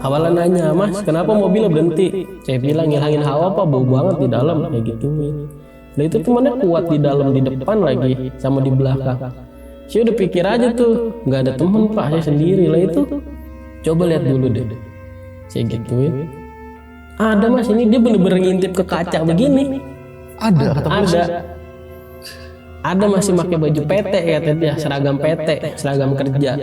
Awalnya nanya, "Mas, kenapa mobilnya berhenti?" Saya bilang, "Ngilangin hawa apa, bau banget di dalam," kayak gitu. Nah itu temannya kuat di dalam, di depan lagi sama di belakang. Saya udah pikir aja tuh, nggak ada temen Pak, saya sendiri lah itu. Coba lihat dulu deh. Saya gituin. Ada Mas, ini dia bener-bener ngintip ke kaca begini. Ada kata polisi. Ada masih pakai baju PT ya, ya, seragam PT, seragam kerja.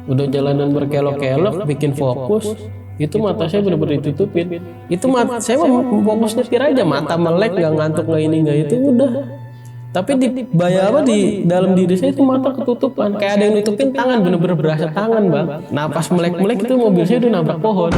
Udah jalanan berkelok-kelok, bikin fokus, itu mata saya bener-bener ditutupin. Itu mata saya mau fokus nyetir aja, mata melek, nggak ngantuk, nggak ini nggak itu, udah. Tapi di di dalam diri saya itu mata ketutupan, kayak ada yang nutupin tangan, bener-bener berasa tangan bang. Nah pas melek-melek itu mobil saya udah nabrak pohon.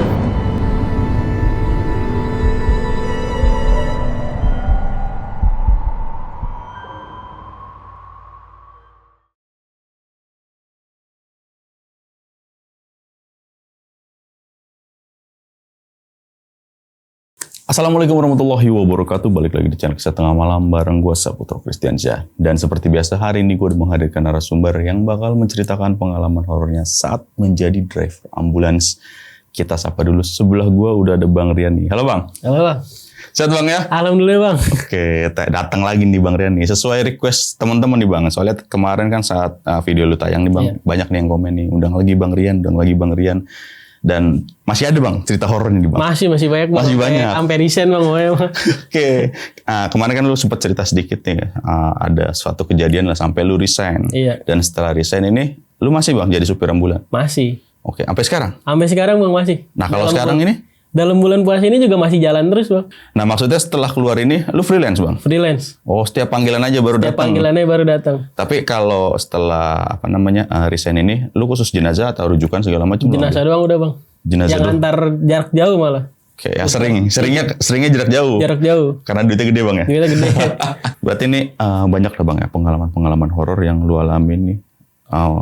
Assalamualaikum warahmatullahi wabarakatuh. Balik lagi di channel Kisah Tengah Malam bareng gue Saputra Kristiansyah. Dan seperti biasa hari ini gue menghadirkan narasumber yang bakal menceritakan pengalaman horornya saat menjadi driver ambulans. Kita sapa dulu, sebelah gue udah ada Bang Rian nih. Halo Bang. Halo Bang. Sehat Bang ya? Alhamdulillah Bang. Oke, datang lagi nih Bang Rian nih. Sesuai request teman-teman nih Bang. Soalnya kemarin kan saat video lu tayang nih Bang, banyak nih yang komen nih. Undang lagi Bang Rian. Dan masih ada Bang cerita horornya nih Bang. Masih banyak Bang. Masih banyak. Sampai resign Bang. Oke. Kemarin kan lu sempat cerita sedikit nih. Ada suatu kejadian lah sampai lu resign. Iya. Dan setelah resign ini, lu masih Bang jadi supir ambulan? Masih. Oke, sampai sekarang? Sampai sekarang Bang masih. Nah kalau sekarang ini? Dalam bulan puasa ini juga masih jalan terus Bang. Nah maksudnya setelah keluar ini, lu freelance Bang? Freelance. Oh setiap panggilan aja baru datang? Setiap panggilannya baru datang. Tapi kalau setelah resign ini, lu khusus jenazah atau rujukan segala macam? Jenazah doang udah Bang. Jenazah yang antar jarak jauh malah. Oke, yang seringnya jarak jauh. Jarak jauh. Karena duitnya gede Bang ya? Duitnya gede. Berarti ini banyak lah Bang ya pengalaman horor yang lu alamin nih.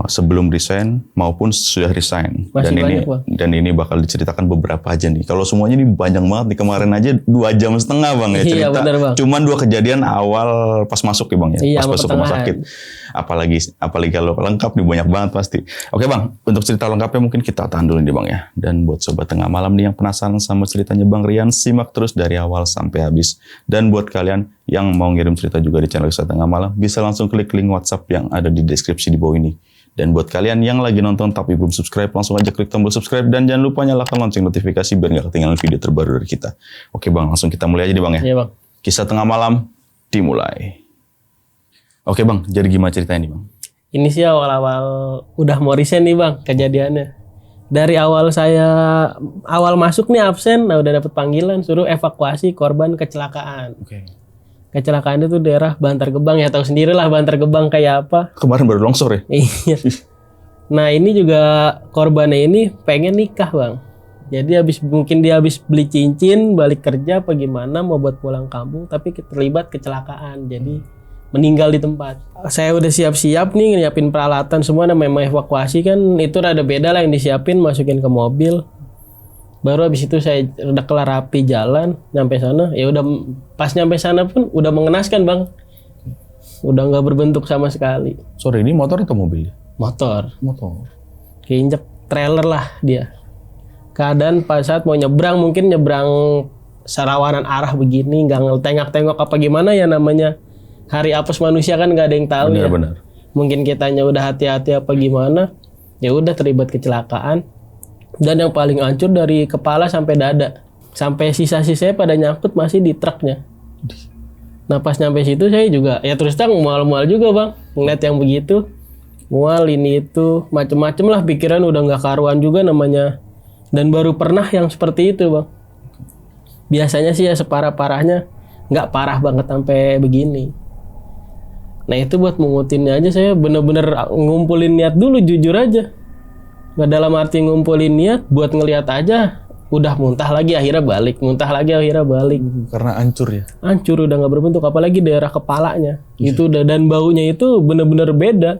Sebelum resign maupun sudah resign. Masih banyak, Bang. Dan ini bakal diceritakan beberapa aja nih. Kalau semuanya ini banyak banget nih, kemarin aja 2,5 jam Bang ya cerita. Iya, bener, Bang. Cuman 2 kejadian awal pas masuk ya Bang ya. Iya, pas masuk rumah sakit. Apalagi kalau lengkap nih banyak banget pasti. Oke Bang, untuk cerita lengkapnya mungkin kita tahan dulu nih Bang ya. Dan buat sobat Tengah Malam nih yang penasaran sama ceritanya Bang Rian, simak terus dari awal sampai habis. Dan buat kalian yang mau ngirim cerita juga di channel Kisah Tengah Malam, bisa langsung klik link WhatsApp yang ada di deskripsi di bawah ini. Dan buat kalian yang lagi nonton tapi belum subscribe, langsung aja klik tombol subscribe dan jangan lupa nyalakan lonceng notifikasi biar nggak ketinggalan video terbaru dari kita. Oke Bang, langsung kita mulai aja deh Bang ya. Iya Bang. Kisah Tengah Malam dimulai. Oke Bang, jadi gimana ceritanya nih Bang? Ini sih awal-awal udah mau resign nih Bang kejadiannya. Dari awal masuk nih absen, nah udah dapet panggilan suruh evakuasi korban kecelakaan. Oke. Kecelakaan itu daerah Bantar Gebang ya, tahu sendiri lah Bantar Gebang kayak apa. Kemarin baru longsor ya? Iya. Nah ini juga korbannya ini pengen nikah Bang. Jadi mungkin dia habis beli cincin, balik kerja apa gimana mau buat pulang kampung, tapi terlibat kecelakaan. Jadi meninggal di tempat. Saya udah siap-siap nih nyiapin peralatan semua, namanya evakuasi kan itu rada beda lah yang disiapin, masukin ke mobil. Baru habis itu saya udah kelar rapi jalan, nyampe sana, ya udah pas nyampe sana pun udah mengenaskan Bang. Udah nggak berbentuk sama sekali. Sorry, ini motor atau mobil? Motor. Keinjek trailer lah dia. Keadaan pas saat mau nyebrang, mungkin nyebrang serawanan arah begini, nggak tengok-tengok apa gimana ya namanya. Hari apes manusia kan nggak ada yang tahu. Benar. Mungkin kitanya udah hati-hati apa gimana, ya udah terlibat kecelakaan. Dan yang paling hancur dari kepala sampai dada. Sampai sisa-sisanya pada nyangkut masih di truknya. Nah pas nyampe situ saya juga, ya terus terang mual-mual juga Bang. Ngeliat yang begitu. Mual ini itu, macem-macem lah pikiran udah nggak karuan juga namanya. Dan baru pernah yang seperti itu Bang. Biasanya sih ya separah-parahnya, nggak parah banget sampai begini. Nah itu buat mengutinnya aja saya bener-bener ngumpulin niat dulu, jujur aja. Nggak dalam arti ngumpulin niat, buat ngeliat aja, udah muntah lagi akhirnya balik. Karena hancur ya? Hancur, udah nggak berbentuk, apalagi daerah kepalanya. Itu dan baunya itu bener-bener beda.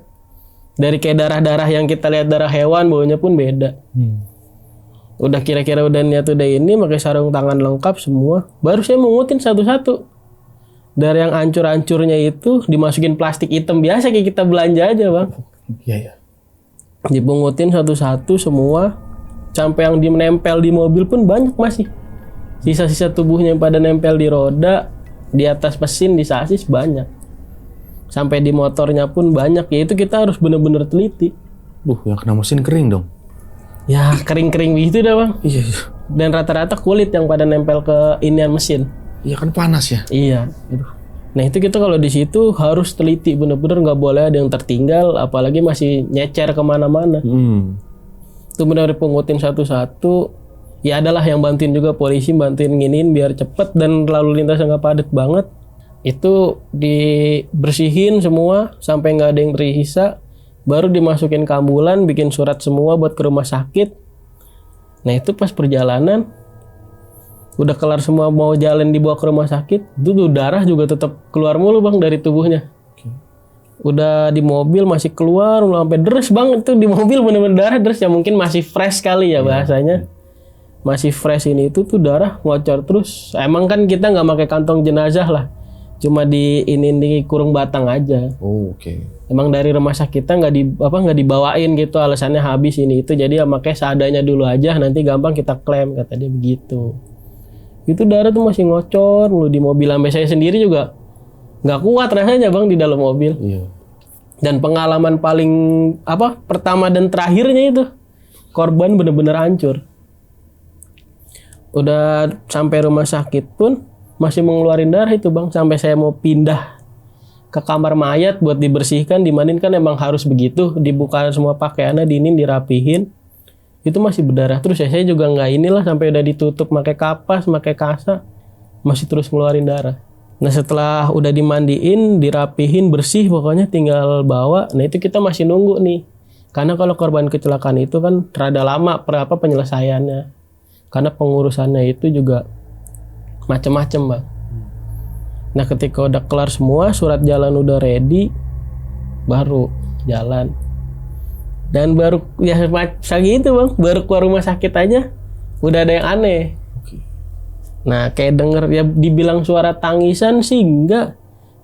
Dari kayak darah-darah yang kita lihat darah hewan, baunya pun beda. Udah kira-kira udah niat udah ini, pakai sarung tangan lengkap semua. Baru saya mengutin satu-satu. Dari yang hancur-hancurnya itu dimasukin plastik hitam biasa kayak kita belanja aja Bang. Iya. Dipungutin satu-satu semua, sampai yang menempel di mobil pun banyak masih. Sisa-sisa tubuhnya yang pada nempel di roda, di atas mesin, di sasis banyak. Sampai di motornya pun banyak. Ya itu kita harus benar-benar teliti. Yang kena mesin kering dong. Ya kering-kering gitu dah bang. Iya. Dan rata-rata kulit yang pada nempel ke inian mesin. Iya kan panas ya. Iya. Nah itu kita kalau di situ harus teliti bener-bener, nggak boleh ada yang tertinggal, apalagi masih nyecer kemana-mana. Itu benar dipungutin satu-satu. Ya adalah yang bantuin juga polisi, bantuin nginin biar cepet dan lalu lintasnya nggak padat banget. Itu dibersihin semua sampai nggak ada yang tersisa. Baru dimasukin ke ambulan, bikin surat semua buat ke rumah sakit. Nah itu pas perjalanan udah kelar semua, mau jalan dibawa ke rumah sakit, itu tuh darah juga tetap keluar mulu bang dari tubuhnya. Udah di mobil masih keluar sampai deres bang, itu di mobil bener-bener darah deres ya, mungkin masih fresh kali ya bahasanya. Masih fresh ini itu tuh darah ngocor terus. Emang kan kita nggak pakai kantong jenazah lah, cuma di kurung batang aja. Emang dari rumah sakit kita nggak dibawain gitu, alasannya habis ini itu, jadi ya makanya seadanya dulu aja, nanti gampang kita klaim, kata dia begitu. Itu darah tuh masih ngocor lu di mobil, sampai saya sendiri juga nggak kuat rasanya bang di dalam mobil. Dan pengalaman paling pertama dan terakhirnya itu korban bener-bener hancur. Udah sampai rumah sakit pun masih mengeluarin darah itu bang, sampai saya mau pindah ke kamar mayat buat dibersihkan, dimandiin kan emang harus begitu, dibuka semua pakaiannya, dirapihin. Itu masih berdarah terus ya, saya juga nggak inilah, sampai udah ditutup pakai kapas, pakai kasa, masih terus ngeluarin darah. Nah setelah udah dimandiin, dirapihin, bersih pokoknya, tinggal bawa. Nah itu kita masih nunggu nih, karena kalau korban kecelakaan itu kan rada lama penyelesaiannya, karena pengurusannya itu juga macem-macem bang. Nah ketika udah kelar semua, surat jalan udah ready, baru jalan. Dan baru ya gitu bang, baru keluar rumah sakit aja udah ada yang aneh. Nah kayak denger ya dibilang suara tangisan sih enggak,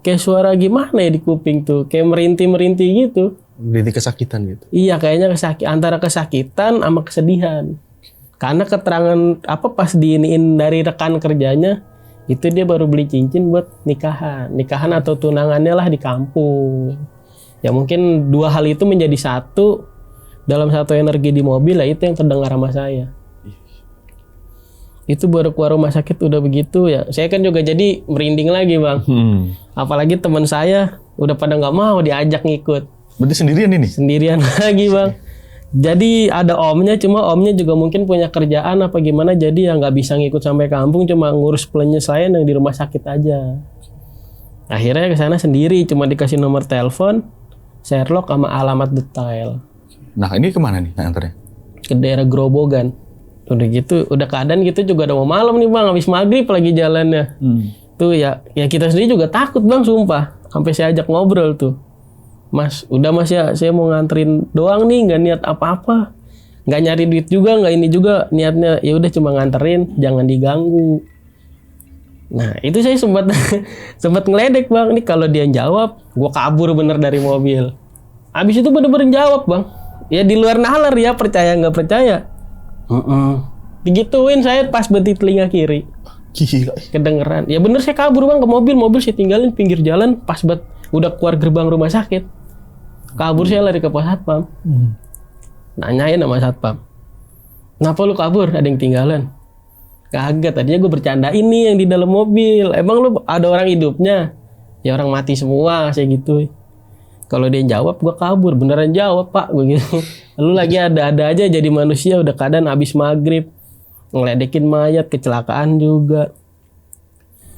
kayak suara gimana ya di kuping tuh, kayak merintih-merintih gitu. Merintih kesakitan gitu. Iya kayaknya antara kesakitan sama kesedihan. Karena keterangan pas diiniin dari rekan kerjanya, itu dia baru beli cincin buat nikahan atau tunangannya lah di kampung. Ya mungkin dua hal itu menjadi satu dalam satu energi di mobil, lah itu yang terdengar sama saya. Itu baru keluar rumah sakit udah begitu ya, saya kan juga jadi merinding lagi bang. Apalagi teman saya udah pada nggak mau diajak ngikut. Berarti sendirian ini? Sendirian lagi bang. Jadi ada omnya, cuma omnya juga mungkin punya kerjaan apa gimana, jadi ya nggak bisa ngikut sampai kampung, cuma ngurus penyelesaian yang di rumah sakit aja. Akhirnya ke sana sendiri, cuma dikasih nomor telepon, Sherlock sama alamat detail. Nah ini kemana nih antarnya? Ke daerah Grobogan. Udah gitu, udah keadaan gitu juga udah mau malam nih bang, habis maghrib lagi jalannya. Tuh ya kita sendiri juga takut bang, sumpah. Sampai saya ajak ngobrol tuh. Mas, udah mas ya, saya mau nganterin doang nih, nggak niat apa-apa, nggak nyari duit juga, nggak ini juga, niatnya ya udah cuma nganterin, jangan diganggu. Nah itu saya sempat ngeledek bang, nih kalau dia jawab, gua kabur bener dari mobil. Abis itu bener-bener jawab bang, ya di luar nalar ya, percaya nggak percaya. Digituin saya pas berhenti telinga kiri. Gila. Kedengeran, ya bener saya kabur bang ke mobil saya tinggalin pinggir jalan, pas udah keluar gerbang rumah sakit. Kabur saya lari ke pos satpam. Nanyain sama satpam, kenapa lu kabur, ada yang tinggalan? Kagak, tadinya gue bercanda ini yang di dalam mobil. Emang lu ada orang hidupnya? Ya orang mati semua, saya gitu. Kalau dia jawab, gue kabur. Beneran jawab pak, gue gitu. Lu lagi ada-ada aja jadi manusia, udah keadaan habis maghrib, ngeledekin mayat, kecelakaan juga.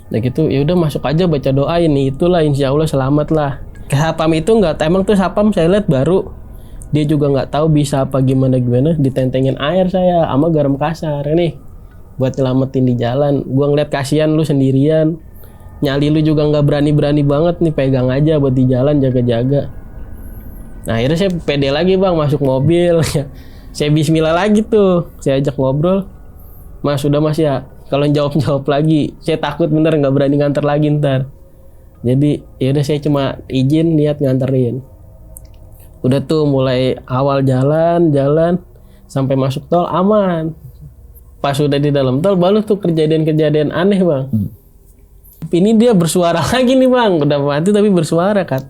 Nah gitu, ya udah masuk aja baca doa ini itulah, insya Allah selamat lah. Ke satpam itu nggak, emang tuh satpam saya lihat baru, dia juga nggak tahu bisa apa gimana, ditentengin air saya sama garam kasar nih buat nyelamatin di jalan. Gua ngeliat kasihan lu sendirian, nyali lu juga nggak berani banget nih, pegang aja buat di jalan, jaga-jaga. Nah akhirnya saya pede lagi bang, masuk mobil. Saya bismillah lagi tuh, saya ajak ngobrol. Mas udah mas ya, kalau jawab lagi saya takut bener nggak berani nganter lagi ntar. Jadi ya udah saya cuma izin niat nganterin. Udah tuh mulai awal jalan sampai masuk tol aman. Pas udah di dalam tol baru tuh kejadian-kejadian aneh bang. Ini dia bersuara lagi nih bang, udah mati tapi bersuara kan.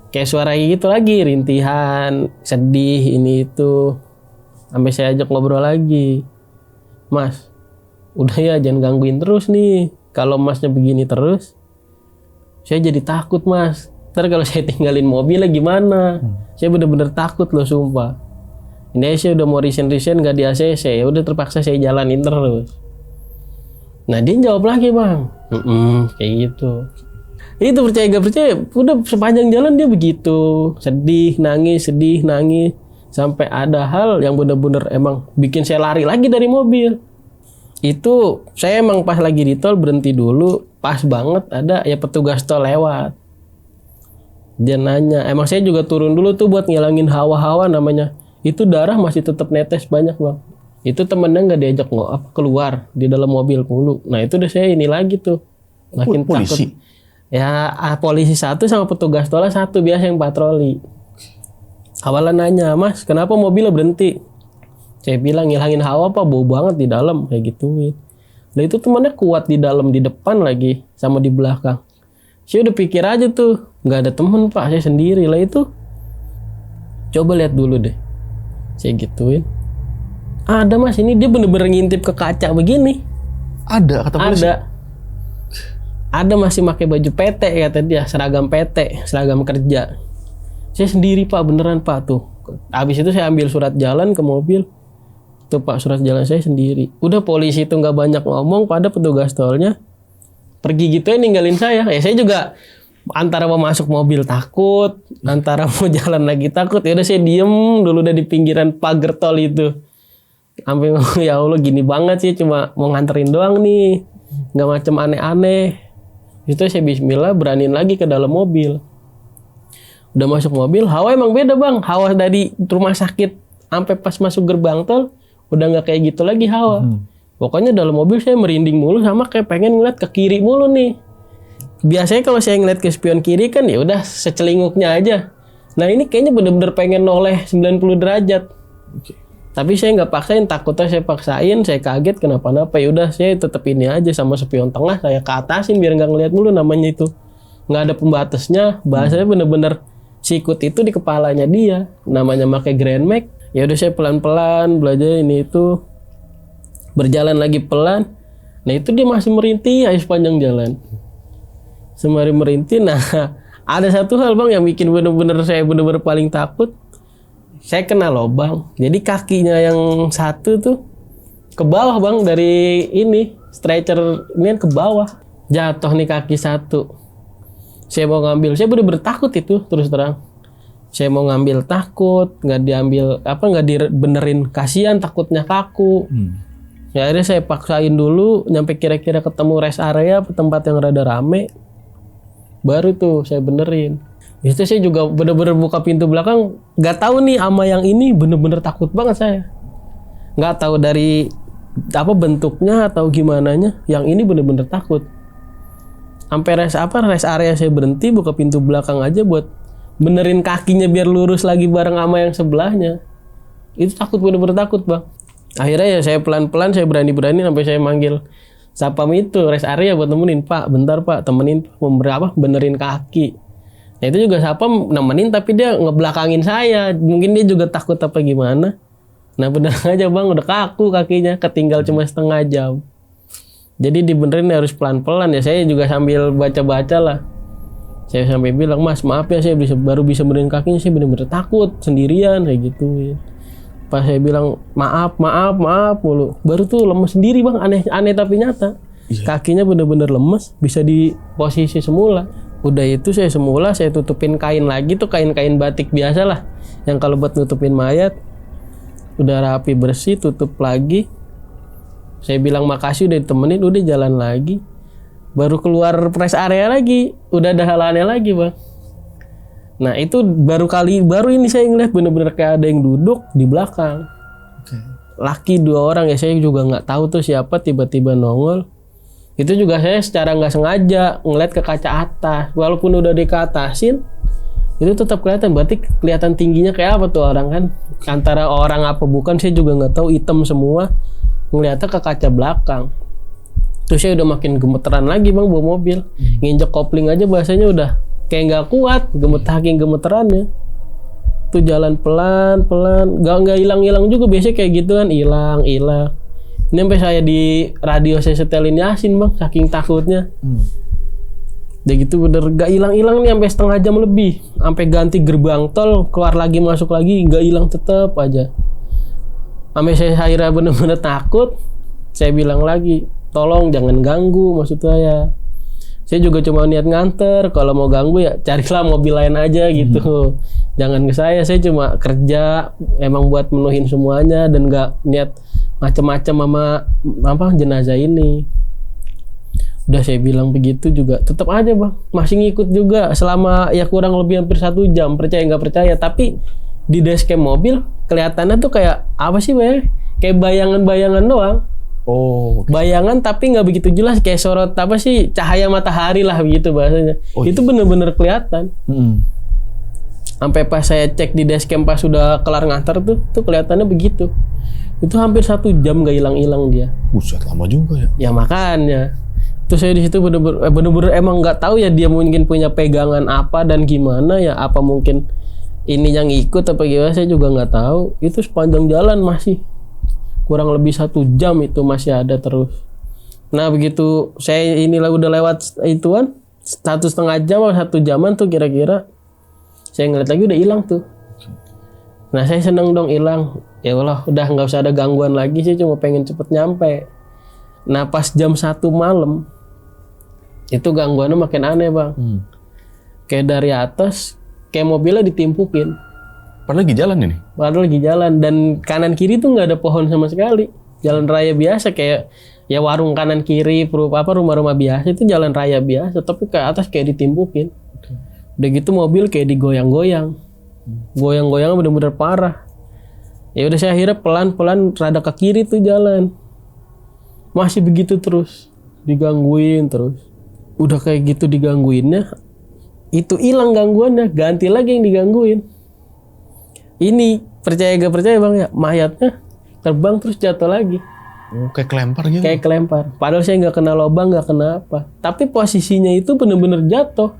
Kayak suara gitu lagi, rintihan, sedih ini itu. Sampai saya ajak ngobrol lagi. Mas, udah ya jangan gangguin terus nih. Kalau masnya begini terus, saya jadi takut mas. Ntar kalau saya tinggalin mobilnya gimana? Saya bener-bener takut loh sumpah. Ini saya udah mau resign gak di ACC, ya udah terpaksa saya jalanin terus. Nah dia jawab lagi bang, kayak gitu. Itu percaya gak percaya, udah sepanjang jalan dia begitu, sedih nangis, sampai ada hal yang bener-bener emang bikin saya lari lagi dari mobil. Itu saya emang pas lagi di tol berhenti dulu, pas banget ada ya petugas tol lewat. Dia nanya, emang saya juga turun dulu tuh buat ngilangin hawa-hawa namanya. Itu darah masih tetap netes banyak bang. Itu temennya nggak diajak keluar di dalam mobil mulu. Nah itu udah saya ini lagi tuh. Makin polisi? takut. Ya polisi satu sama petugas tolnya satu biasa yang patroli. Awalnya nanya, mas kenapa mobilnya berhenti? Saya bilang ngilangin hawa apa bau banget di dalam kayak gituin. Nah itu temennya kuat di dalam di depan lagi sama di belakang. Saya udah pikir aja tuh nggak ada temen pak, saya sendiri lah itu. Coba lihat dulu deh, saya gituin. Ada mas, ini dia bener-bener ngintip ke kaca begini. Ada kata polisi? Ada masih pakai baju PT kata dia, seragam PT, seragam kerja. Saya sendiri pak, beneran pak tuh. Habis itu saya ambil surat jalan ke mobil. Tuh pak surat jalan saya sendiri. Udah polisi itu nggak banyak ngomong, pada petugas tolnya pergi gitu ya ninggalin saya. Ya saya juga antara mau masuk mobil takut, antara mau jalan lagi takut. Ya udah saya diem dulu udah di pinggiran pagar tol itu. Sampai ya Allah gini banget sih, cuma mau nganterin doang nih, nggak macem aneh-aneh. Itu saya bismillah beraniin lagi ke dalam mobil. Udah masuk mobil, hawa emang beda bang. Hawa dari rumah sakit sampai pas masuk gerbang tol udah nggak kayak gitu lagi hawa. Pokoknya dalam mobil saya merinding mulu sama kayak pengen ngeliat ke kiri mulu nih. Biasanya kalau saya ngeliat ke spion kiri kan ya udah secelinguknya aja. Nah ini kayaknya bener-bener pengen noleh 90 derajat. Tapi saya nggak paksain, takutnya saya paksain, saya kaget kenapa-napa. Ya udah saya tetep ini aja sama spion tengah saya ke atasin biar nggak ngeliat mulu, namanya itu nggak ada pembatasnya. Bahasanya bener-bener sikut itu di kepalanya dia. Namanya pakai Grand Max. Ya udah saya pelan-pelan belajar ini itu. Berjalan lagi pelan. Nah itu dia masih merintih aja sepanjang jalan. Sembari merintih. Nah ada satu hal bang yang bikin saya bener-bener paling takut. Saya kena lubang. Jadi kakinya yang satu tuh ke bawah bang, dari ini stretcher ini kan ke bawah. Jatuh nih kaki satu. Saya mau ngambil, saya bener-bener takut itu terus terang. Saya mau ngambil takut, nggak diambil nggak dibenerin, kasihan takutnya kaku. Ya akhirnya saya paksain dulu nyampe kira-kira ketemu rest area tempat yang rada rame. Baru tuh saya benerin. Itu saya juga bener-bener buka pintu belakang, nggak tahu nih ama yang ini bener-bener takut banget saya. Nggak tahu dari bentuknya atau gimananya, yang ini bener-bener takut. Sampai rest area saya berhenti buka pintu belakang aja buat benerin kakinya biar lurus lagi bareng ama yang sebelahnya. Itu takut, bener-bener takut bang. Akhirnya ya saya pelan-pelan, saya berani-berani sampai saya manggil sapam itu rest area buat nemenin, Pak, bentar Pak, temenin benerin kaki. Nah itu juga sapam nemenin tapi dia ngebelakangin saya, mungkin dia juga takut apa gimana. Nah bener aja bang, udah kaku kakinya, ketinggal cuma setengah jam. Jadi dibenerin harus pelan-pelan ya, saya juga sambil baca-baca lah. Saya sampai bilang, Mas maaf ya saya baru bisa benerin kakinya, saya bener-bener takut sendirian kayak gitu. Pas saya bilang maaf mulu, baru tuh lemes sendiri bang, aneh tapi nyata. Kakinya bener-bener lemes, bisa di posisi semula. Udah itu saya tutupin kain lagi tuh, kain-kain batik biasa lah, yang kalau buat nutupin mayat. Udah rapi bersih, tutup lagi. Saya bilang makasih udah ditemenin, udah jalan lagi. Baru keluar rest area lagi, udah ada halannya lagi bang. Nah itu baru ini saya ngeliat bener-bener kayak ada yang duduk di belakang. Laki 2 orang ya, saya juga nggak tahu tuh siapa, tiba-tiba nongol. Itu juga saya secara nggak sengaja ngeliat ke kaca atas, walaupun udah dikatasin, itu tetap kelihatan. Berarti kelihatan tingginya kayak apa tuh orang kan? Antara orang apa bukan saya juga nggak tahu, hitam semua. Ngeliatnya ke kaca belakang. Terus saya udah makin gemeteran lagi bang bawa mobil. Nginjek kopling aja bahasanya udah kayak nggak kuat, saking gemeterannya. Tuh jalan pelan-pelan, nggak hilang-hilang juga, biasanya kayak gitu kan, hilang. Ini sampai saya di radio saya setelin Yasin bang, saking takutnya. Udah gitu bener gak hilang-hilang nih sampai setengah jam lebih, sampai ganti gerbang tol, keluar lagi masuk lagi, nggak hilang tetap aja. Sampai saya akhirnya bener-bener takut, saya bilang lagi, tolong jangan ganggu, maksud saya juga cuma niat nganter, kalau mau ganggu ya carilah mobil lain aja gitu. Jangan ke saya cuma kerja emang buat menuhin semuanya dan nggak niat macam-macam sama jenazah ini. Udah saya bilang begitu juga, tetap aja bang, masih ngikut juga selama ya kurang lebih hampir 1 jam, percaya nggak percaya. Tapi di dashcam mobil kelihatannya tuh kayak apa sih bang? Kayak bayangan-bayangan doang. Oh, okay. Bayangan tapi nggak begitu jelas, kayak sorot apa sih, cahaya matahari lah begitu bahasanya. Itu bener-bener kelihatan. Sampai pas saya cek di dashcam pas sudah kelar nganter tuh kelihatannya begitu. Itu hampir 1 jam nggak hilang-hilang dia. Buset, lama juga ya. Ya makanya. Terus saya di situ bener-bener emang nggak tahu ya dia mungkin punya pegangan apa dan gimana ya, apa mungkin ini yang ikut apa gimana, saya juga nggak tahu. Itu sepanjang jalan masih kurang lebih 1 jam itu masih ada terus. Nah begitu saya inilah udah lewat ituan 1,5 jam atau 1 jaman tuh kira-kira, saya ngeliat lagi udah hilang tuh. Nah saya seneng dong hilang. Ya Allah udah nggak usah ada gangguan lagi, saya cuma pengen cepet nyampe. Nah pas jam 1 malam itu gangguannya makin aneh bang. Kayak dari atas kayak mobilnya ditimpukin. Padahal lagi jalan ini. Padahal lagi jalan dan kanan kiri tuh nggak ada pohon sama sekali. Jalan raya biasa kayak ya warung kanan kiri, rumah-rumah biasa itu jalan raya biasa, tapi ke atas kayak ditimpukin. Udah gitu mobil kayak digoyang-goyang. Goyang-goyangnya bener-bener parah. Ya udah saya akhirnya pelan-pelan rada ke kiri tuh jalan. Masih begitu terus, digangguin terus. Udah kayak gitu digangguinnya, itu hilang gangguannya, ganti lagi yang digangguin. Ini percaya gak percaya bang ya, mayatnya terbang terus jatuh lagi. Oh, kayak kelempar gitu. Kayak kelempar. Padahal saya nggak kena lubang, nggak kena apa. Tapi posisinya itu bener-bener jatuh.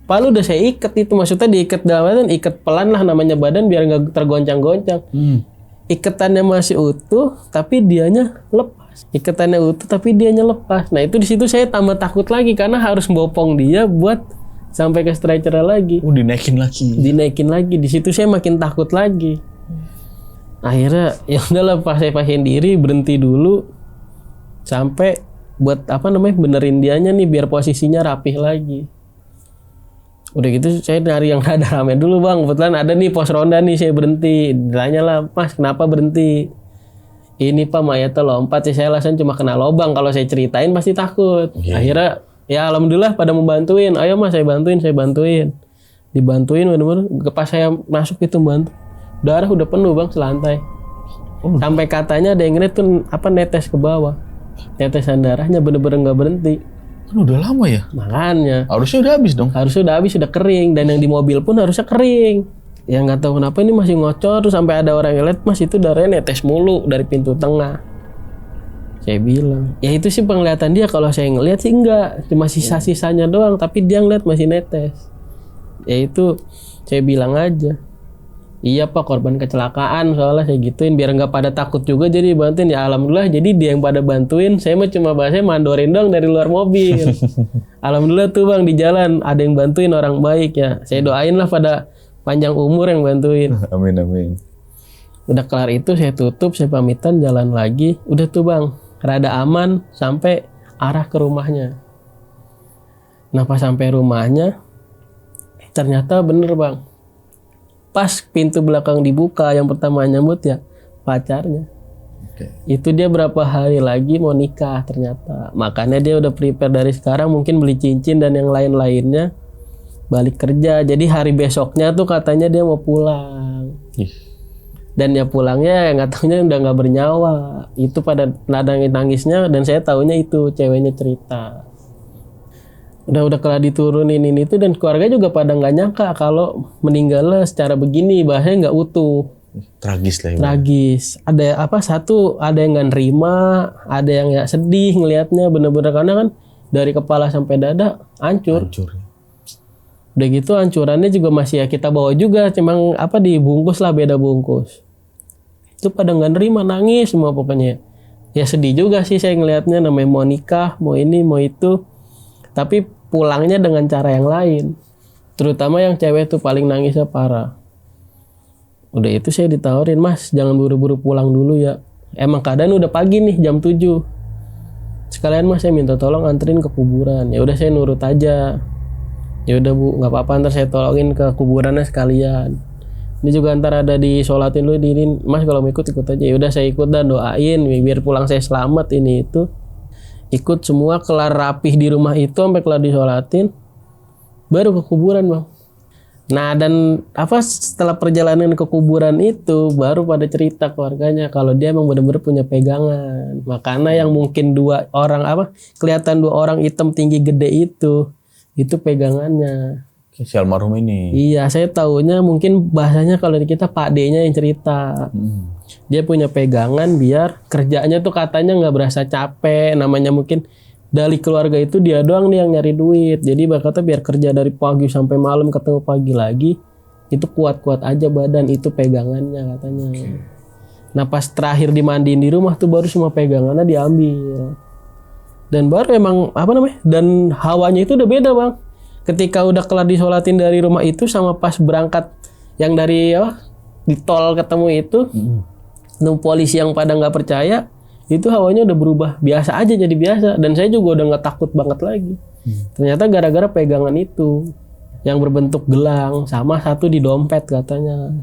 Padahal udah saya ikat itu, maksudnya diikat dalam badan, ikat pelan lah namanya badan biar nggak tergoncang-goncang. Ikatannya masih utuh, tapi dianya lepas. Ikatannya utuh, tapi dianya lepas. Nah itu di situ saya tambah takut lagi karena harus bopong dia buat sampai ke stretcher lagi. Oh, dinaikin lagi. Dinaikin lagi. Di situ saya makin takut lagi. Akhirnya ya udahlah, pas saya pasien diri, berhenti dulu sampai buat benerin dianya nih biar posisinya rapih lagi. Udah gitu saya nyari yang rada rame dulu bang, kebetulan ada nih pos ronda nih, saya berhenti. Ditanya lah, mas kenapa berhenti? Ini pak mayatnya lompat sih, saya alasan cuma kena lubang, kalau saya ceritain pasti takut. Akhirnya ya alhamdulillah pada membantuin, ayo mas saya bantuin. Dibantuin bener-bener, pas saya masuk itu bantu, darah udah penuh bang selantai. Sampai katanya ada yang ngeliat tuh netes ke bawah, tetesan darahnya bener-bener nggak berhenti. Kan udah lama ya? Makanya Harusnya udah habis dong. harusnya udah habis, udah kering, dan yang di mobil pun harusnya kering. Ya nggak tahu kenapa ini masih ngocor, terus sampai ada orang yang lihat, mas itu darahnya netes mulu dari pintu tengah. Saya bilang ya itu sih penglihatan dia, kalau saya ngelihat sih enggak, cuma sisa-sisanya doang, tapi dia ngeliat masih netes. Ya itu saya bilang aja, iya pak korban kecelakaan, soalnya saya gituin biar nggak pada takut juga, jadi bantuin. Ya alhamdulillah jadi dia yang pada bantuin, saya mah cuma bahasanya mandorin dong dari luar mobil. Alhamdulillah tuh bang di jalan ada yang bantuin, orang baik ya, saya doain lah pada panjang umur yang bantuin. Amin amin. Udah kelar itu saya tutup, saya pamitan jalan lagi. Udah tuh bang rada aman sampai arah ke rumahnya. Nah pas sampai rumahnya ternyata bener bang, pas pintu belakang dibuka, yang pertama nyambut ya pacarnya. Itu dia berapa hari lagi mau nikah ternyata. Makanya dia udah prepare dari sekarang, mungkin beli cincin dan yang lain-lainnya, balik kerja. Jadi hari besoknya tuh katanya dia mau pulang. Dan ya pulangnya nggak taunya udah nggak bernyawa. Itu pada nangis-nangisnya, dan saya taunya itu ceweknya cerita. Udah kelah diturunin ini itu, dan keluarga juga pada nggak nyangka kalau meninggalnya secara begini, bahasanya nggak utuh. Tragis lah ya. Tragis. Ada ada yang nggak nerima, ada yang ya sedih ngelihatnya bener-bener, karena kan dari kepala sampai dada hancur. Udah gitu hancurannya juga masih ya kita bawa juga, cuma dibungkus lah, beda bungkus. Itu pada nggak nerima, nangis semua pokoknya. Ya sedih juga sih saya ngelihatnya, namanya mau nikah, mau ini, mau itu. Tapi pulangnya dengan cara yang lain. Terutama yang cewek tuh paling nangisnya parah. Udah itu saya ditawarin, "Mas, jangan buru-buru pulang dulu ya. Emang keadaan udah pagi nih, jam 7. Sekalian Mas, saya minta tolong anterin ke kuburan." Ya udah saya nurut aja. Ya udah Bu, nggak apa-apa, ntar saya tolongin ke kuburannya sekalian. Ini juga ntar ada disolatin dulu, diinin. "Mas, kalau mau ikut aja." Ya udah saya ikut dan doain biar pulang saya selamat ini itu. Ikut semua, kelar rapih di rumah itu sampai kelar disolatin, baru ke kuburan Bang. Nah dan setelah perjalanan ke kuburan itu baru pada cerita keluarganya kalau dia emang benar-benar punya pegangan. Makanya yang mungkin kelihatan 2 orang hitam tinggi gede itu pegangannya. Si almarhum ini. Iya, saya taunya mungkin bahasanya kalau di kita Pak D-nya yang cerita. Dia punya pegangan biar kerjanya tuh katanya nggak berasa capek. Namanya mungkin dari keluarga itu dia doang nih yang nyari duit. Jadi berkata biar kerja dari pagi sampai malam ketemu pagi lagi, itu kuat-kuat aja badan, itu pegangannya katanya. Nah pas terakhir dimandiin di rumah tuh baru semua pegangannya diambil. Dan baru emang dan hawanya itu udah beda Bang. Ketika udah kelar disolatin dari rumah itu sama pas berangkat yang dari di tol ketemu itu, polisi yang pada nggak percaya, itu hawanya udah berubah biasa aja jadi biasa, dan saya juga udah nggak takut banget lagi. Ternyata gara-gara pegangan itu yang berbentuk gelang, sama satu di dompet katanya.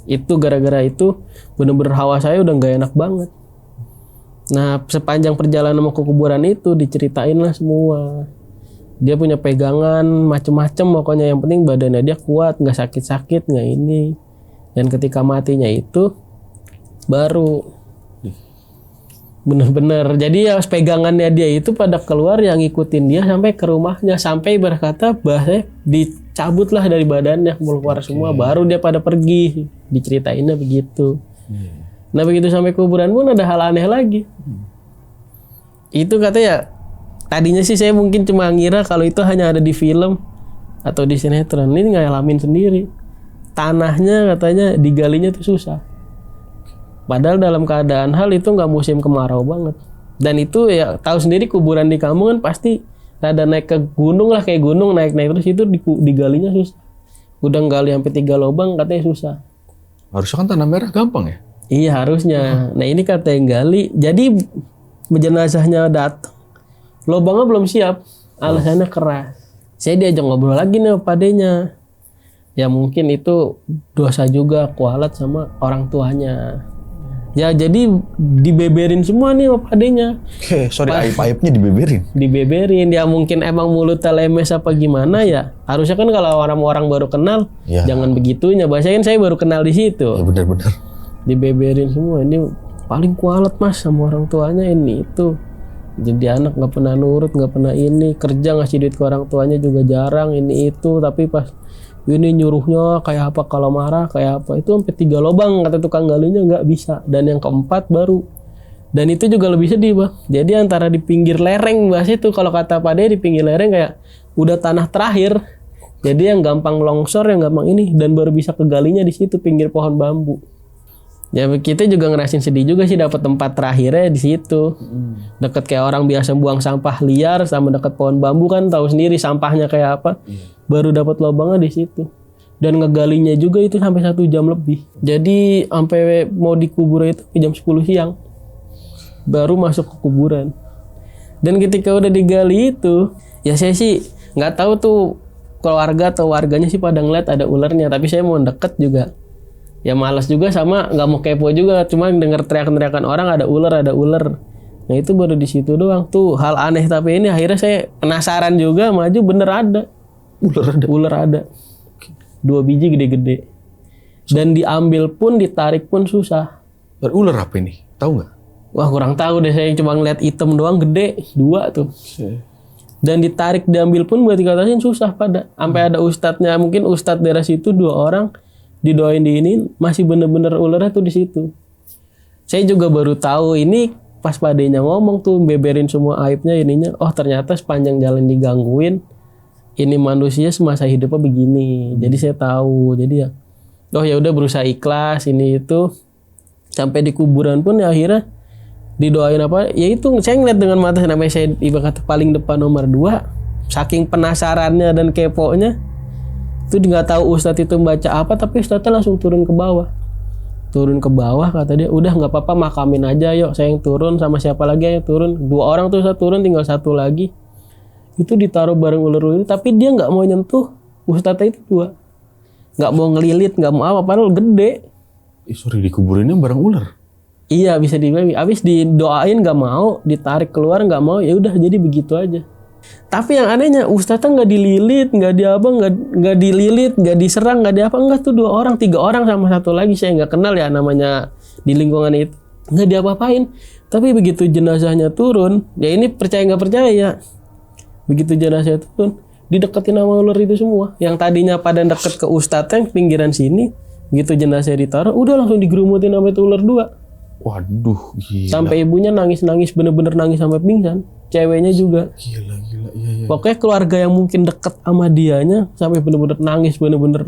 Itu gara-gara itu bener-bener hawa saya udah nggak enak banget. Nah sepanjang perjalanan mau ke kuburan itu diceritain lah semua. Dia punya pegangan macem-macem, pokoknya yang penting badannya dia kuat, nggak sakit-sakit, nggak ini. Dan ketika matinya itu baru bener-bener. Jadi ya pegangannya dia itu pada keluar yang ngikutin dia sampai ke rumahnya, sampai berkata bahasa dicabut lah dari badannya, keluar semua, baru dia pada pergi. Diceritainnya begitu. Nah begitu sampai kuburan pun ada hal aneh lagi. Itu katanya tadinya sih saya mungkin cuma ngira kalau itu hanya ada di film atau di sinetron. Ini ngalamin sendiri. Tanahnya katanya digalinya tuh susah. Padahal dalam keadaan hal itu nggak musim kemarau banget. Dan itu ya tahu sendiri kuburan di kampung kan pasti rada naik ke gunung lah, kayak gunung naik-naik terus itu digalinya susah. Udah gali sampai 3 lubang katanya susah. Harusnya kan tanah merah gampang ya? Iya harusnya. Nah ini kata yang gali. Jadi jenazahnya datang, lubangnya belum siap, alasannya keras. Saya diajak ngobrol lagi nih sama padenya. Ya mungkin itu dosa juga kualat sama orang tuanya. Ya jadi dibeberin semua nih sama padenya. Sorry, aib-aibnya dibeberin. Dibeberin, ya mungkin emang mulutnya lemes apa gimana ya. Harusnya kan kalau orang-orang baru kenal, ya, jangan begitunya. Bahasanya kan saya baru kenal di situ. Ya benar-benar. Dibeberin semua, ini paling kualat Mas sama orang tuanya ini itu. Jadi anak nggak pernah nurut, nggak pernah ini, kerja ngasih duit ke orang tuanya juga jarang ini itu, tapi pas ini nyuruhnya kayak apa, kalau marah kayak apa, itu sampai 3 lubang kata tukang galinya nggak bisa, dan yang keempat baru. Dan itu juga lebih sedih Bang. Jadi antara di pinggir lereng bahas itu, kalau kata Pak De di pinggir lereng kayak udah tanah terakhir, jadi yang gampang longsor, yang gampang ini, dan baru bisa kegalinya di situ pinggir pohon bambu. Ya kita juga ngerasain sedih juga sih dapat tempat terakhirnya di situ. Deket kayak orang biasa buang sampah liar sama deket pohon bambu kan tahu sendiri sampahnya kayak apa. Baru dapat lubangnya di situ. Dan ngegalinya juga itu sampai 1 jam lebih. Jadi sampai mau dikubur itu jam 10 siang. Baru masuk ke kuburan. Dan ketika udah digali itu, ya saya sih nggak tahu tuh keluarga atau warganya sih pada ngeliat ada ularnya, tapi saya mau deket juga. Ya malas juga sama nggak mau kepo juga, cuma denger teriakan-teriakan orang ada ular. Nah itu baru di situ doang tuh hal aneh, tapi ini akhirnya saya penasaran juga, maju bener ada. Ular ada. 2 biji gede-gede. Dan diambil pun ditarik pun susah. Ular apa ini? Tahu nggak? Wah kurang tahu deh, saya cuma ngeliat hitam doang gede 2 tuh. Dan ditarik diambil pun buat dikatasin susah pada. Sampai ada ustadznya, mungkin ustadz daerah situ 2 orang didoain di ini masih bener-bener ularnya tuh di situ. Saya juga baru tahu ini pas padenya ngomong tuh beberin semua aibnya ininya. Oh ternyata sepanjang jalan digangguin. Ini manusia semasa hidupnya begini. Jadi saya tahu. Jadi ya, oh ya udah berusaha ikhlas ini itu. Sampai di kuburan pun ya akhirnya didoain apa? Ya itu saya ngeliat dengan mata namanya saya ibarat kata paling depan nomor 2. Saking penasarannya dan keponya, itu nggak tahu ustadz itu baca apa, tapi ustadznya langsung turun ke bawah. Turun ke bawah kata dia, udah nggak apa-apa makamin aja yuk. Saya yang turun sama siapa lagi yang turun? 2 orang tuh saya turun, tinggal 1 lagi. Itu ditaruh bareng ular-ular, tapi dia nggak mau nyentuh ustadznya itu 2. Nggak mau ngelilit, nggak mau apa, padahal gede. Sorry, dikuburinnya bareng ular. Iya bisa dibilang. Abis didoain nggak mau, ditarik keluar nggak mau, ya udah jadi begitu aja. Tapi yang anehnya ustadznya nggak dililit, nggak diapa, nggak dililit, nggak diserang, nggak diapa, enggak tuh 2 orang, 3 orang sama 1 lagi saya nggak kenal ya namanya di lingkungan itu, nggak diapa-apain. Tapi begitu jenazahnya turun, ya ini percaya nggak percaya, begitu jenazahnya turun, dideketin sama ular itu semua. Yang tadinya pada deket ke ustadznya pinggiran sini, begitu jenazah ditaruh, udah langsung digerumutin sama itu ular 2. Waduh, gila. Sampai ibunya nangis-nangis, bener-bener nangis sampai pingsan. Ceweknya juga. Gila, iya. Pokoknya keluarga yang mungkin deket sama dianya sampai bener-bener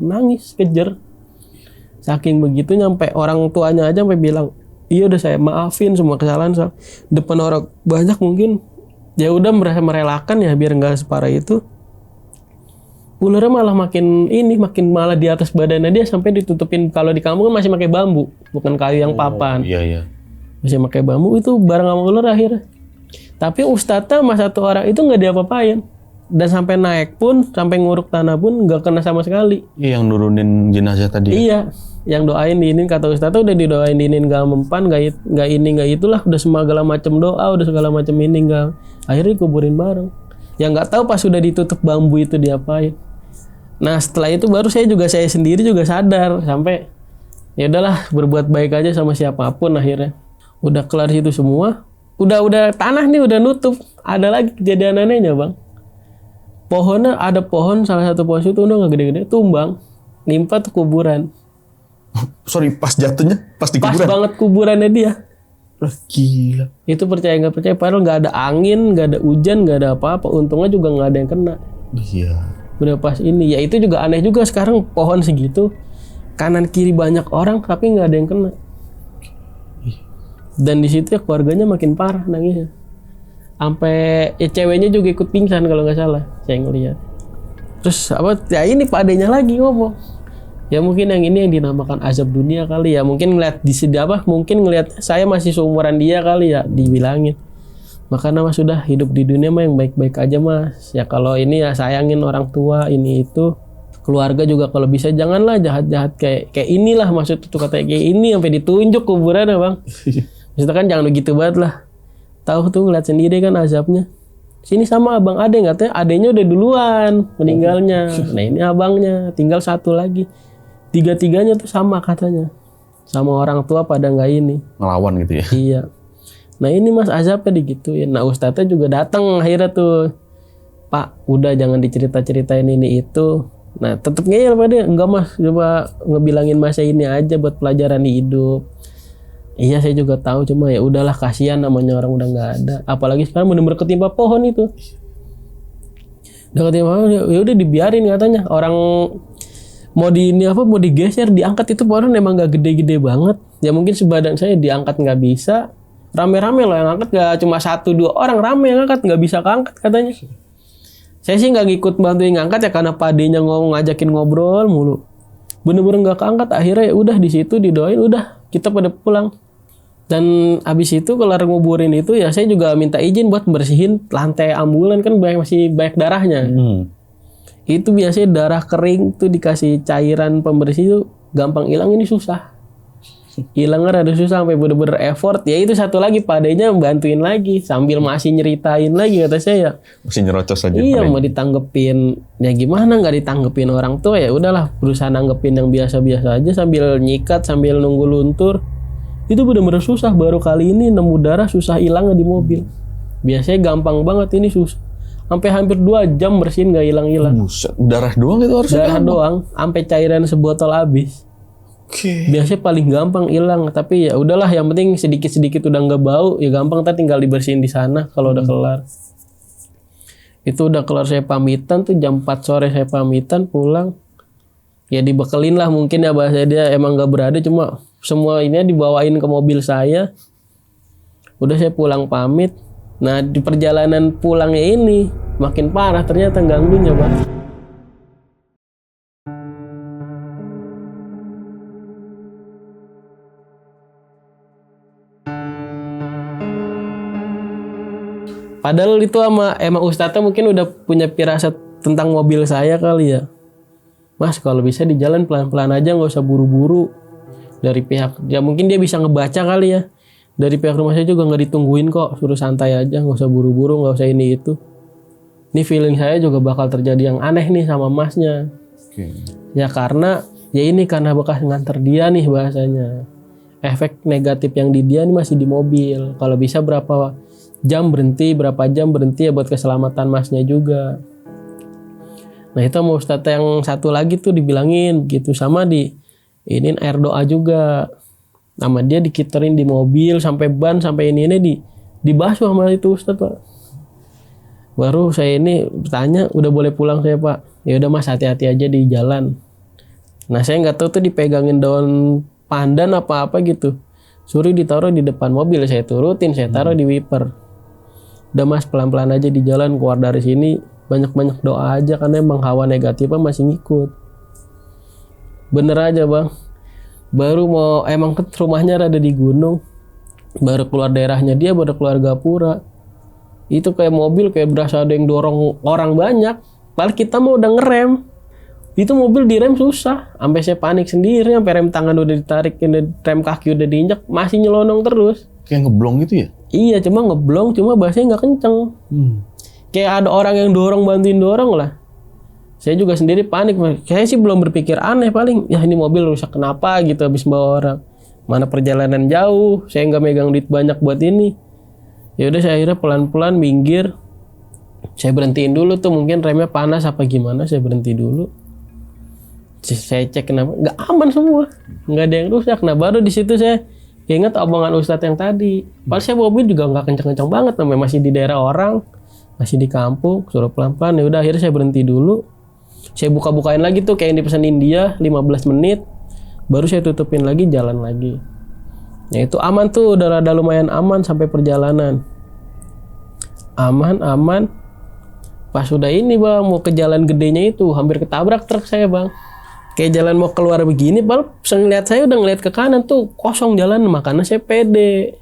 nangis, kejer. Saking begitu nyampe orang tuanya aja sampai bilang, iya udah saya maafin semua kesalahan. Depan orang banyak mungkin, ya udah merelakan ya biar nggak separah itu. Ularnya malah makin malah di atas badannya dia sampai ditutupin. Kalau di kampung kan masih pakai bambu, bukan kayu yang papan. Iya. Masih pakai bambu itu bareng sama ular akhirnya. Tapi ustadznya sama 1 orang itu nggak diapa-apain. Dan sampai naik pun, sampai nguruk tanah pun nggak kena sama sekali. Iya, yang nurunin jenazah tadi. Iya, yang doain diinin kata ustadznya udah didoain diinin nggak mempan, nggak ini nggak itulah, udah segala macam doa, udah segala macam ini nggak. Akhirnya dikuburin bareng. Yang nggak tahu pas sudah ditutup bambu itu diapain. Nah setelah itu baru saya sendiri juga sadar sampai ya udahlah berbuat baik aja sama siapapun akhirnya. Udah kelar situ semua, udah tanah nih udah nutup. Ada lagi kejadian anehnya bang. Pohonnya ada pohon, salah satu pohon itu udah nggak gede-gede, tumbang, nimpa tuh kuburan. Sorry, pas jatuhnya pas di Pas kuburan. banget kuburannya dia. Gila. Itu percaya nggak percaya, padahal nggak ada angin, nggak ada hujan, nggak ada apa-apa. Untungnya juga nggak ada yang kena. Iya. Udah pas ini, ya itu juga aneh juga sekarang pohon segitu kanan kiri banyak orang tapi nggak ada yang kena. Dan di situ ya keluarganya makin parah nangisnya, sampai ya ceweknya juga ikut pingsan kalau nggak salah saya ngeliat. Terus apa ya ini pak adenya lagi ngomong ya mungkin yang ini yang dinamakan azab dunia kali ya, mungkin ngeliat di sini apa, mungkin ngeliat saya masih seumuran dia kali ya dibilangin. Makanya mas sudah hidup di dunia mah yang baik-baik aja mas. Ya kalau ini ya sayangin orang tua ini itu. Keluarga juga kalau bisa janganlah jahat-jahat kayak inilah, maksud itu katanya kayak ini sampai ditunjuk kuburannya bang. Maksudnya kan jangan begitu banget lah. Tahu tuh ngeliat sendiri kan azabnya. Sini sama abang ade katanya adenya udah duluan meninggalnya. Nah ini abangnya tinggal 1 lagi. 3-tiganya tuh sama katanya. Sama orang tua pada nggak ini. Ngelawan gitu ya. Iya. Nah ini mas azabnya digituin. Nah ustadznya juga datang akhirnya tuh. Pak udah jangan dicerita-ceritain ini itu. Nah tetep ngeyel pada dia. Enggak mas, coba ngebilangin masa ini aja buat pelajaran hidup. Iya saya juga tahu, cuma ya udahlah kasihan namanya orang udah nggak ada. Apalagi sekarang bener-bener ketimpa pohon itu. Udah ketimpa pohon ya udah dibiarin katanya. Orang mau mau digeser, diangkat itu pohon emang nggak gede-gede banget. Ya mungkin sebadan saya diangkat nggak bisa. Rame-rame loh yang angkat, gak cuma 1-2 orang rame yang angkat, nggak bisa keangkat katanya. Saya sih nggak ngikut bantuin ngangkat ya karena padenya ngajakin ngobrol mulu. Bener-bener nggak keangkat, akhirnya ya udah di situ didoain, udah kita pada pulang. Dan abis itu kelar nguburin itu ya saya juga minta izin buat bersihin lantai ambulan kan masih banyak darahnya. Itu biasanya darah kering tuh dikasih cairan pembersih itu gampang hilang, ini susah. Hilangnya rada susah sampai bener-bener effort. Ya itu satu lagi padanya bantuin lagi sambil masih nyeritain lagi kata saya. Masih nyerocos aja. Iya mau ditanggepin ya gimana nggak ditanggepin orang tua ya udahlah berusaha nanggepin yang biasa-biasa aja sambil nyikat sambil nunggu luntur. Itu bener-bener susah, baru kali ini nemu darah susah hilangnya di mobil. Biasanya gampang banget, ini susah. Sampai hampir 2 jam bersihin nggak hilang-hilang. Buset, darah doang itu harusnya. Darah doang, sampai cairan sebotol habis. Oke. Biasanya paling gampang hilang, tapi ya udahlah, yang penting sedikit-sedikit udah nggak bau, ya gampang, kita tinggal dibersihin di sana kalau udah kelar. Itu udah kelar saya pamitan tuh jam 4 sore saya pamitan pulang. Ya dibekelin lah mungkin ya, bahasa dia emang nggak berada, cuma semua ini dibawain ke mobil saya. Udah saya pulang pamit. Nah di perjalanan pulangnya ini makin parah ternyata ganggunya, Bang. Padahal itu emang Ustadznya mungkin udah punya firasat tentang mobil saya kali ya. Mas kalau bisa di jalan pelan-pelan aja, nggak usah buru-buru. Dari pihak, ya mungkin dia bisa ngebaca kali ya. Dari pihak rumah saya juga nggak ditungguin kok, suruh santai aja, nggak usah buru-buru, nggak usah ini itu. Ini feeling saya juga bakal terjadi yang aneh nih sama masnya. Oke. Ya karena karena bekas nganter dia nih bahasanya. Efek negatif yang di dia nih masih di mobil. Kalau bisa berapa jam berhenti ya buat keselamatan masnya juga. Nah itu sama Ustadz yang satu lagi tuh dibilangin gitu, sama ini air doa juga. Sama dia dikiterin di mobil sampai ban sampai ini dibasuh sama itu Ustadz, Pak. Baru saya ini bertanya, udah boleh pulang saya, Pak? Ya udah Mas, hati-hati aja di jalan. Nah saya nggak tahu tuh dipegangin daun pandan apa gitu. Suruh ditaruh di depan mobil, saya turutin, saya taruh di wiper. Udah Mas, pelan-pelan aja di jalan, keluar dari sini banyak-banyak doa aja karena emang hawa negatifnya masih ngikut. Bener aja, Bang. Baru mau emang ke rumahnya rada di gunung, baru keluar daerahnya dia, baru keluar Gapura. Itu kayak mobil kayak berasa ada yang dorong orang banyak. Padahal kita mau udah ngerem. Itu mobil direm susah. Sampai saya panik sendiri, sampai rem tangan udah ditarik, rem kaki udah diinjak, masih nyelonong terus. Kayak ngeblong gitu ya? Iya, cuma ngeblong, cuma bahasanya nggak kenceng. Kayak ada orang yang bantuin dorong lah. Saya juga sendiri panik. Saya sih belum berpikir aneh, paling ya ini mobil rusak kenapa gitu habis bawa orang. Mana perjalanan jauh, saya nggak megang duit banyak buat ini. Ya udah saya akhirnya pelan-pelan minggir. Saya berhentiin dulu tuh, mungkin remnya panas apa gimana, saya berhenti dulu. Saya cek kenapa, nggak aman semua, nggak ada yang rusak. Nah baru di situ saya ingat omongan Ustadz yang tadi. Padahal saya mobil juga nggak kencang-kencang banget, namanya masih di daerah orang, masih di kampung, suruh pelan-pelan. Ya udah akhirnya saya berhenti dulu. Saya buka-bukain lagi tuh kayak yang dipesanin dia 15 menit. Baru saya tutupin lagi, jalan lagi. Ya itu aman tuh, udah rada lumayan aman sampai perjalanan. Aman. Pas udah ini Bang, mau ke jalan gedenya itu, hampir ketabrak truk saya Bang. Kayak jalan mau keluar begini, Bang, ngeliat saya udah ngeliat ke kanan tuh, kosong jalan, makanya saya pede.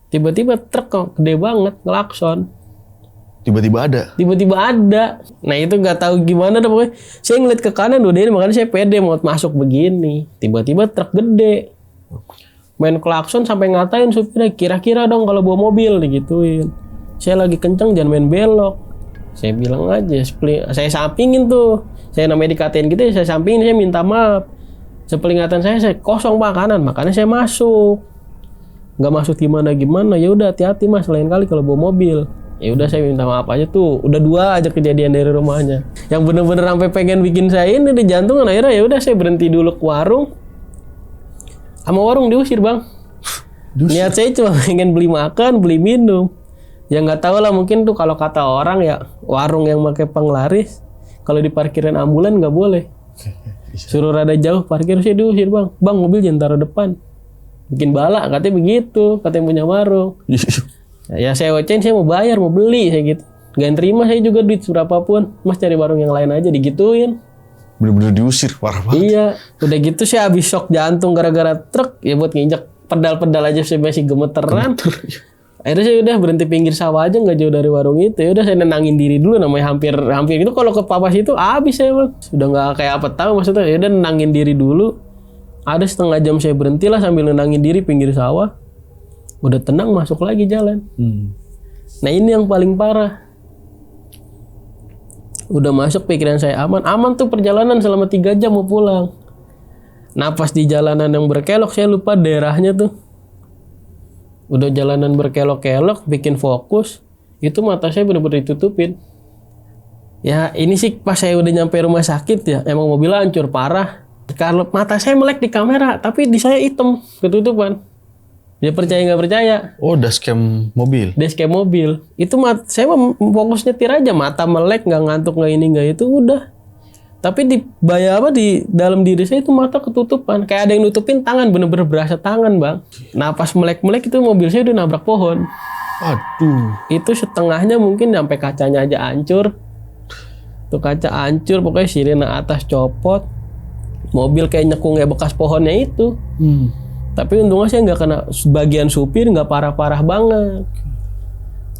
Tiba-tiba truk kok gede banget, ngelakson. Tiba-tiba ada. Nah itu nggak tahu gimana dah pokoknya. Saya ngeliat ke kanan udah ini, makanya saya pede mau masuk begini. Tiba-tiba truk gede. Main klakson sampai ngatain supirnya, kira-kira dong kalau bawa mobil digituin. Saya lagi kenceng jangan main belok. Saya bilang aja, saya sampingin tuh. Saya namanya dikatain gitu, saya sampingin, saya minta maaf. Sepelingatan saya kosong Pak kanan, makanya saya masuk. Nggak masuk gimana, ya udah hati-hati Mas, lain kali kalau bawa mobil. Ya udah saya minta maaf aja tuh. Udah 2 aja kejadian dari rumahnya. Yang bener-bener sampai pengen bikin saya ini di jantungan, akhirnya ya udah saya berhenti dulu ke warung. Sama warung diusir Bang. Niat saya cuma pengen beli makan, beli minum. Ya nggak tahu lah, mungkin tuh kalau kata orang ya warung yang pakai penglaris, kalau di parkiran ambulan nggak boleh. Suruh rada jauh parkir, saya diusir Bang. Bang mobil jangan taruh depan. Bikin balak katanya begitu, katanya punya warung. Ya saya ocein, saya mau bayar, mau beli, saya gitu. Gak terima saya juga duit berapapun. Mas cari warung yang lain aja, digituin. Bener-bener diusir, parah banget. Iya, udah gitu saya habis shock jantung gara-gara truk. Ya buat nginjak pedal-pedal aja saya masih gemeteran. Akhirnya saya udah berhenti pinggir sawah aja, nggak jauh dari warung itu. Ya udah saya nenangin diri dulu, namanya hampir itu kalau ke Papas itu habis saya Bang. Sudah nggak kayak apa tahu maksudnya. Ya udah nenangin diri dulu. Ada setengah jam saya berhenti lah sambil nenangin diri pinggir sawah. Udah tenang masuk lagi jalan. Nah ini yang paling parah. Udah masuk pikiran saya aman tuh perjalanan selama 3 jam mau pulang. Nah pas di jalanan yang berkelok saya lupa daerahnya tuh. Udah jalanan berkelok-kelok bikin fokus. Itu mata saya bener-bener ditutupin. Ya ini sih pas saya udah nyampe rumah sakit ya, emang mobilnya hancur parah. Kalau mata saya melek di kamera, tapi di saya hitam, ketutupan. Dia percaya nggak percaya. Oh, dashcam mobil. Dashcam mobil. Itu saya fokus nyetir aja, mata melek, nggak ngantuk, nggak ini nggak itu, udah. Tapi di dalam diri saya itu mata ketutupan. Kayak ada yang nutupin tangan, bener-bener berasa tangan, Bang. Nah pas melek-melek itu mobil saya udah nabrak pohon. Aduh. Itu setengahnya mungkin sampai kacanya aja hancur. Tuh kaca hancur, pokoknya sirine atas copot. Mobil kayak nyekung kayak bekas pohonnya itu. Tapi untungnya saya nggak kena bagian supir, nggak parah-parah banget.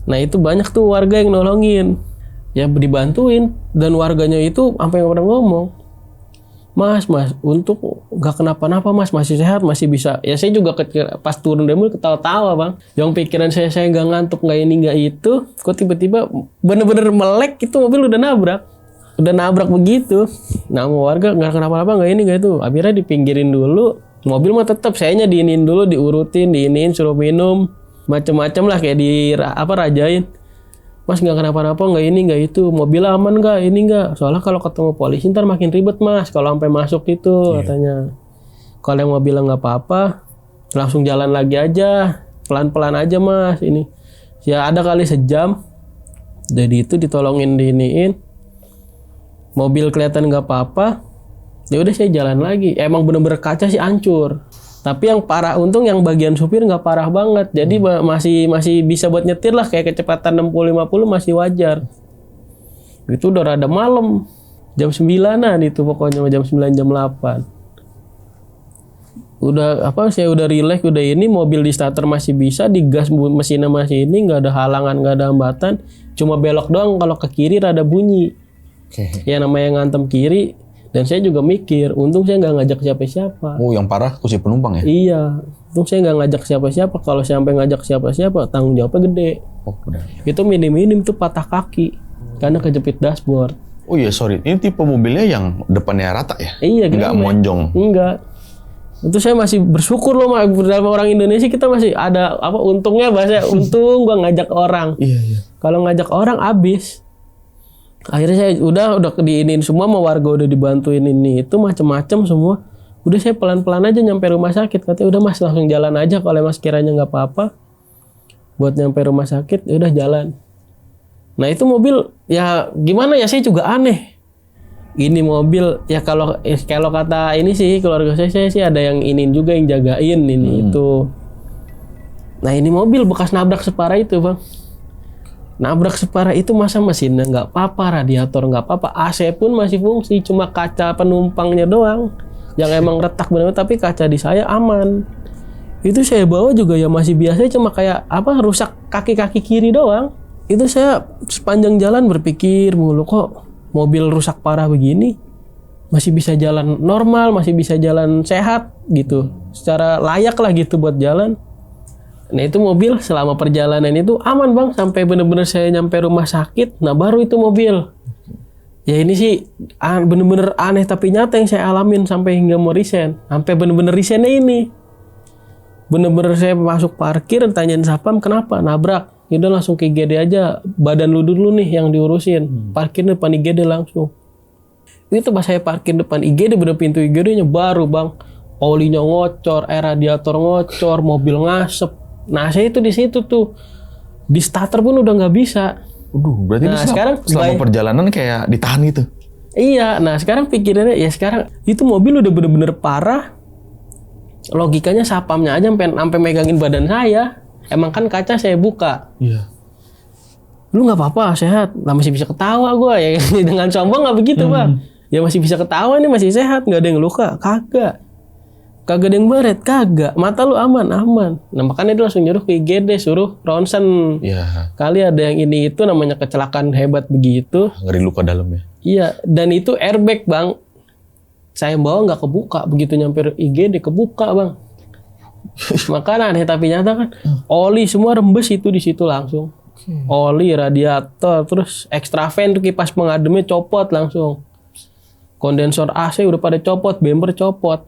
Nah itu banyak tuh warga yang nolongin. Ya dibantuin. Dan warganya itu sampai orang ngomong, Mas, untuk nggak kenapa-napa Mas, masih sehat, masih bisa. Ya saya juga pas turun dari mobil ketawa-tawa Bang. Yang pikiran saya nggak ngantuk, nggak ini nggak itu. Kok tiba-tiba bener-bener melek itu mobil udah nabrak. Udah nabrak begitu. Nah mau warga nggak kenapa-napa, nggak ini nggak itu. Akhirnya dipinggirin dulu. Mobil mah tetap sayanya diinin dulu, diurutin, diinin, suruh minum. Macem-macem lah kayak rajain. Mas nggak kenapa-napa, nggak ini nggak itu. Mobil aman nggak, ini nggak. Soalnya kalau ketemu polisi ntar makin ribet Mas. Kalau sampai masuk itu katanya. Kalau yang mobilnya nggak apa-apa, langsung jalan lagi aja. Pelan-pelan aja Mas ini. Ya ada kali sejam. Jadi itu ditolongin diiniin. Mobil kelihatan nggak apa-apa, ya udah saya jalan lagi. Emang bener-bener kaca sih hancur. Tapi yang parah, untung yang bagian supir nggak parah banget. Jadi masih bisa buat nyetir lah, kayak kecepatan 60-50 masih wajar. Itu udah rada malam, jam 9-an itu pokoknya, jam 9 jam 8. Saya udah relax, udah ini, mobil di starter masih bisa, digas mesinnya masih ini, nggak ada halangan, nggak ada hambatan. Cuma belok doang, kalau ke kiri rada bunyi. Ya namanya ngantem kiri, dan saya juga mikir, untung saya nggak ngajak siapa-siapa. Oh, yang parah kursi penumpang ya? Iya, untung saya nggak ngajak siapa-siapa. Kalau saya sampai ngajak siapa-siapa, tanggung jawabnya gede. Oh, benar. Itu minim-minim tuh patah kaki karena kejepit dashboard. Oh iya, sorry. Ini tipe mobilnya yang depannya rata ya? Iya, nggak monjong. Enggak. Itu saya masih bersyukur loh, dalam orang Indonesia kita masih ada untungnya, bahasa untung gua ngajak orang. Iya. Kalau ngajak orang abis. Akhirnya saya udah diinin semua, sama warga udah dibantuin ini itu macem-macem semua. Udah saya pelan-pelan aja nyampe rumah sakit. Katanya udah Mas langsung jalan aja, kalau Mas kiranya nggak apa-apa. Buat nyampe rumah sakit ya udah jalan. Nah itu mobil ya gimana ya, saya juga aneh. Ini mobil ya kalau kata ini sih keluarga saya sih ada yang inin juga, yang jagain ini itu. Nah ini mobil bekas nabrak separah itu Bang. Nabrak separah itu masa mesinnya nggak apa-apa, radiator nggak apa-apa, AC pun masih fungsi, cuma kaca penumpangnya doang yang emang retak benar, tapi kaca di saya aman. Itu saya bawa juga ya masih biasa, cuma kayak rusak kaki-kaki kiri doang. Itu saya sepanjang jalan berpikir mulu, kok mobil rusak parah begini masih bisa jalan normal, masih bisa jalan sehat gitu, secara layak lah gitu buat jalan. Nah itu mobil selama perjalanan itu aman Bang, sampai bener-bener saya nyampe rumah sakit. Nah baru itu mobil. Ya ini sih bener-bener aneh tapi nyata yang saya alamin sampai hingga mau resign. Sampai bener-bener resignnya ini. Bener-bener saya masuk parkir, tanyain sapam kenapa nabrak. Udah langsung ke IGD aja, badan lu dulu nih yang diurusin. Parkir depan IGD langsung. Itu pas saya parkir depan IGD, bener pintu IGD-nya baru Bang. Olinya ngocor, radiator ngocor, mobil ngasep. Nah saya itu di situ tuh, di starter pun udah nggak bisa. Berarti nah, sekarang selama perjalanan kayak ditahan gitu. Iya, nah sekarang pikirannya ya sekarang itu mobil udah bener-bener parah. Logikanya sapamnya aja sampai megangin badan saya. Emang kan kaca saya buka. Iya. Lu nggak apa-apa, sehat. Lah masih bisa ketawa gue ya. Dengan sombong nggak begitu Bang. Ya masih bisa ketawa nih, masih sehat, nggak ada yang luka, kagak ada yang baret, kagak. Mata lu aman. Nah makanya dia langsung nyuruh ke IGD, suruh ronsen. Iya. Kali ada yang ini itu namanya kecelakaan hebat begitu. Ngeri luka dalam ya. Iya, dan itu airbag Bang. Saya bawa nggak kebuka, begitu nyampe IGD kebuka Bang. Makanya aneh tapi nyata kan. Oli semua rembes itu di situ langsung. Oli, radiator, terus extra fan tuh kipas pengademnya copot langsung. Kondensor AC udah pada copot, bumper copot.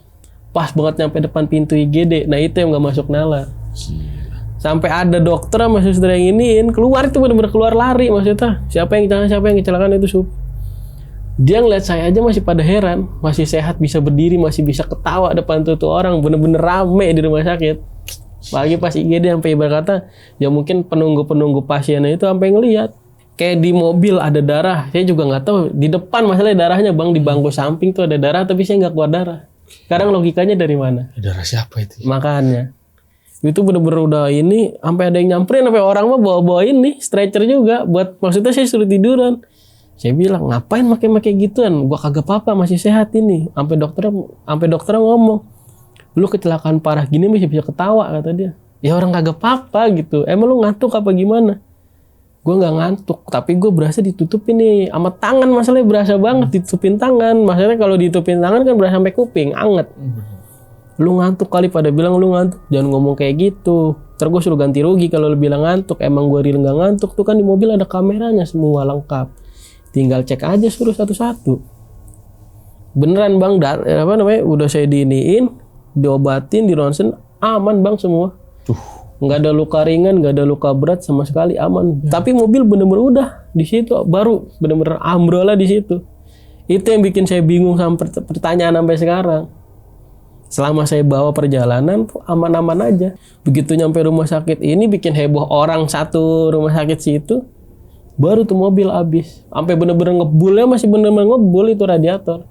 Pas banget nyampe depan pintu IGD. Nah itu yang gak masuk nalar. Sampai ada dokter sama suster yang iniin keluar, itu bener-bener keluar lari maksudnya. Siapa yang kecelakaan itu Dia ngeliat saya aja masih pada heran, masih sehat, bisa berdiri, masih bisa ketawa depan tuh orang, bener-bener rame di rumah sakit. Pagi pas IGD sampai berkata, ya mungkin penunggu pasiennya itu sampai ngeliat. Kayak di mobil ada darah, saya juga nggak tahu. Di depan masalahnya darahnya bang, di bangku samping tuh ada darah, tapi saya nggak keluar darah. Sekarang logikanya dari mana? Darah siapa itu? Makanya. Itu bener-bener udah ini, sampai ada yang nyamperin, sampai orang mah bawa-bawa ini, stretcher juga. Buat maksudnya saya suruh tiduran. Saya bilang, ngapain pakai gituan? Gua kagak apa-apa, masih sehat ini. Sampai dokter ngomong, lu kecelakaan parah gini masih bisa ketawa, kata dia. Ya orang kagak apa-apa gitu. Emang lu ngantuk apa gimana? Gue nggak ngantuk, tapi gue berasa ditutupin nih sama tangan. Masalahnya berasa banget ditutupin tangan. Masalahnya kalau ditutupin tangan kan berasa sampai kuping, anget. Lu ngantuk kali, pada bilang lu ngantuk. Jangan ngomong kayak gitu. Terus gue suruh ganti rugi kalau lu bilang ngantuk. Emang gue real nggak ngantuk. Tuh kan di mobil ada kameranya semua lengkap. Tinggal cek aja suruh satu-satu. Beneran bang, udah saya diiniin, diobatin, di ronsen, aman bang semua. Nggak ada luka ringan, nggak ada luka berat sama sekali, aman. Tapi mobil bener-bener udah di situ, baru bener-bener ambrol di situ. Itu yang bikin saya bingung sama pertanyaan sampai sekarang. Selama saya bawa perjalanan aman-aman aja. Begitu nyampe rumah sakit ini bikin heboh orang satu rumah sakit situ. Baru tuh mobil habis. Sampai bener-bener ngebulnya masih bener-bener ngebul itu radiator.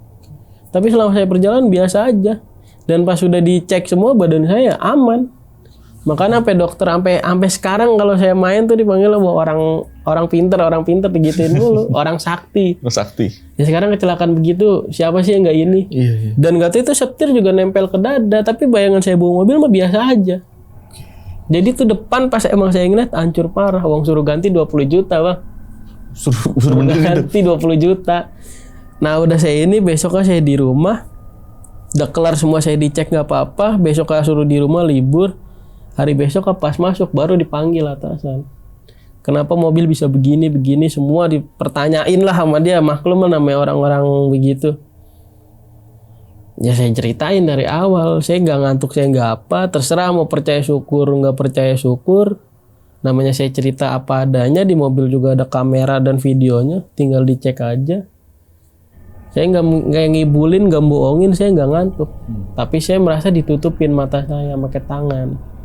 Tapi selama saya perjalanan biasa aja. Dan pas sudah dicek semua badan saya aman. Makanya sampai dokter sampai sekarang kalau saya main tuh dipanggil orang pinter digituin dulu, orang sakti. Sakti. Ya sekarang kecelakaan begitu, siapa sih yang nggak ini? Iya. Dan katanya itu setir juga nempel ke dada, tapi bayangan saya bawa mobil mah biasa aja. Jadi tuh depan pas emang saya ngeliat hancur parah, uang suruh ganti 20 juta bang. Suruh Ganti 20 juta. Nah udah saya ini, besoknya saya di rumah, udah kelar semua, saya dicek nggak apa-apa, besoknya suruh di rumah libur. Hari besok pas masuk baru dipanggil atasan. Kenapa mobil bisa begini semua dipertanyain lah sama dia. Maklum lah namanya orang-orang begitu. Ya saya ceritain dari awal. Saya nggak ngantuk, saya nggak apa. Terserah mau percaya syukur, nggak percaya syukur. Namanya saya cerita apa adanya. Di mobil juga ada kamera dan videonya. Tinggal dicek aja. Saya nggak ngibulin, nggak bohongin. Saya nggak ngantuk. Tapi saya merasa ditutupin mata saya pakai tangan.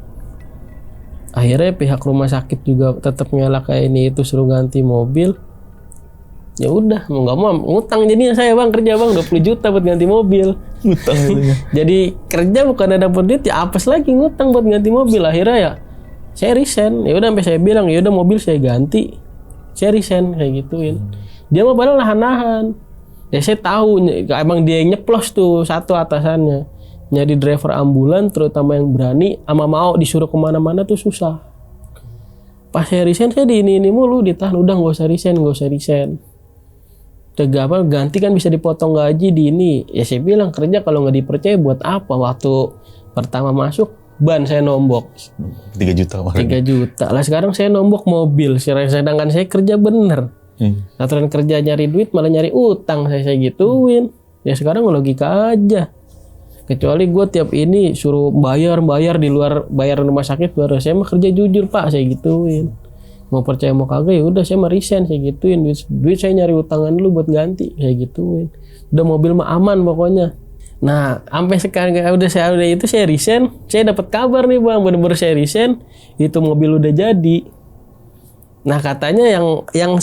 Akhirnya pihak rumah sakit juga tetap nyala kayak ini, itu suruh ganti mobil. Ya udah, mau nggak mau ngutang jadinya saya bang, kerja bang 20 juta buat ganti mobil. Ngutang. Jadi kerja bukan ada dapet duit, ya apes lagi ngutang buat ganti mobil. Akhirnya ya saya resign. Ya udah sampai saya bilang ya udah mobil saya ganti, saya resign kayak gituin. Dia mah padahal nahan-nahan. Ya saya tahu emang dia yang nyeplos tuh satu atasannya. Nyari driver ambulan terutama yang berani sama mau disuruh kemana-mana tuh susah. Pas saya resign saya ini mulu ditahan, udah nggak usah resign. Tegak apa ganti kan bisa dipotong gaji di ini. Ya saya bilang kerja kalau nggak dipercaya buat apa? Waktu pertama masuk ban saya nombok 3 juta kemarin. 3 juta lah, sekarang saya nombok mobil. Sedangkan saya kerja bener. Aturan kerja nyari duit malah nyari utang, saya gituin. Ya sekarang logika aja. Kecuali gue tiap ini suruh bayar di luar bayar rumah sakit, baru saya mah kerja jujur pak, saya gituin. Mau percaya mau kagak ya udah saya mah resign, saya gituin. Duit saya nyari utangan dulu buat ganti, saya gituin. Udah mobil mah aman pokoknya. Nah sampai sekarang udah saya resign, saya dapat kabar nih bang, bener-bener saya resign, itu mobil udah jadi. Nah katanya yang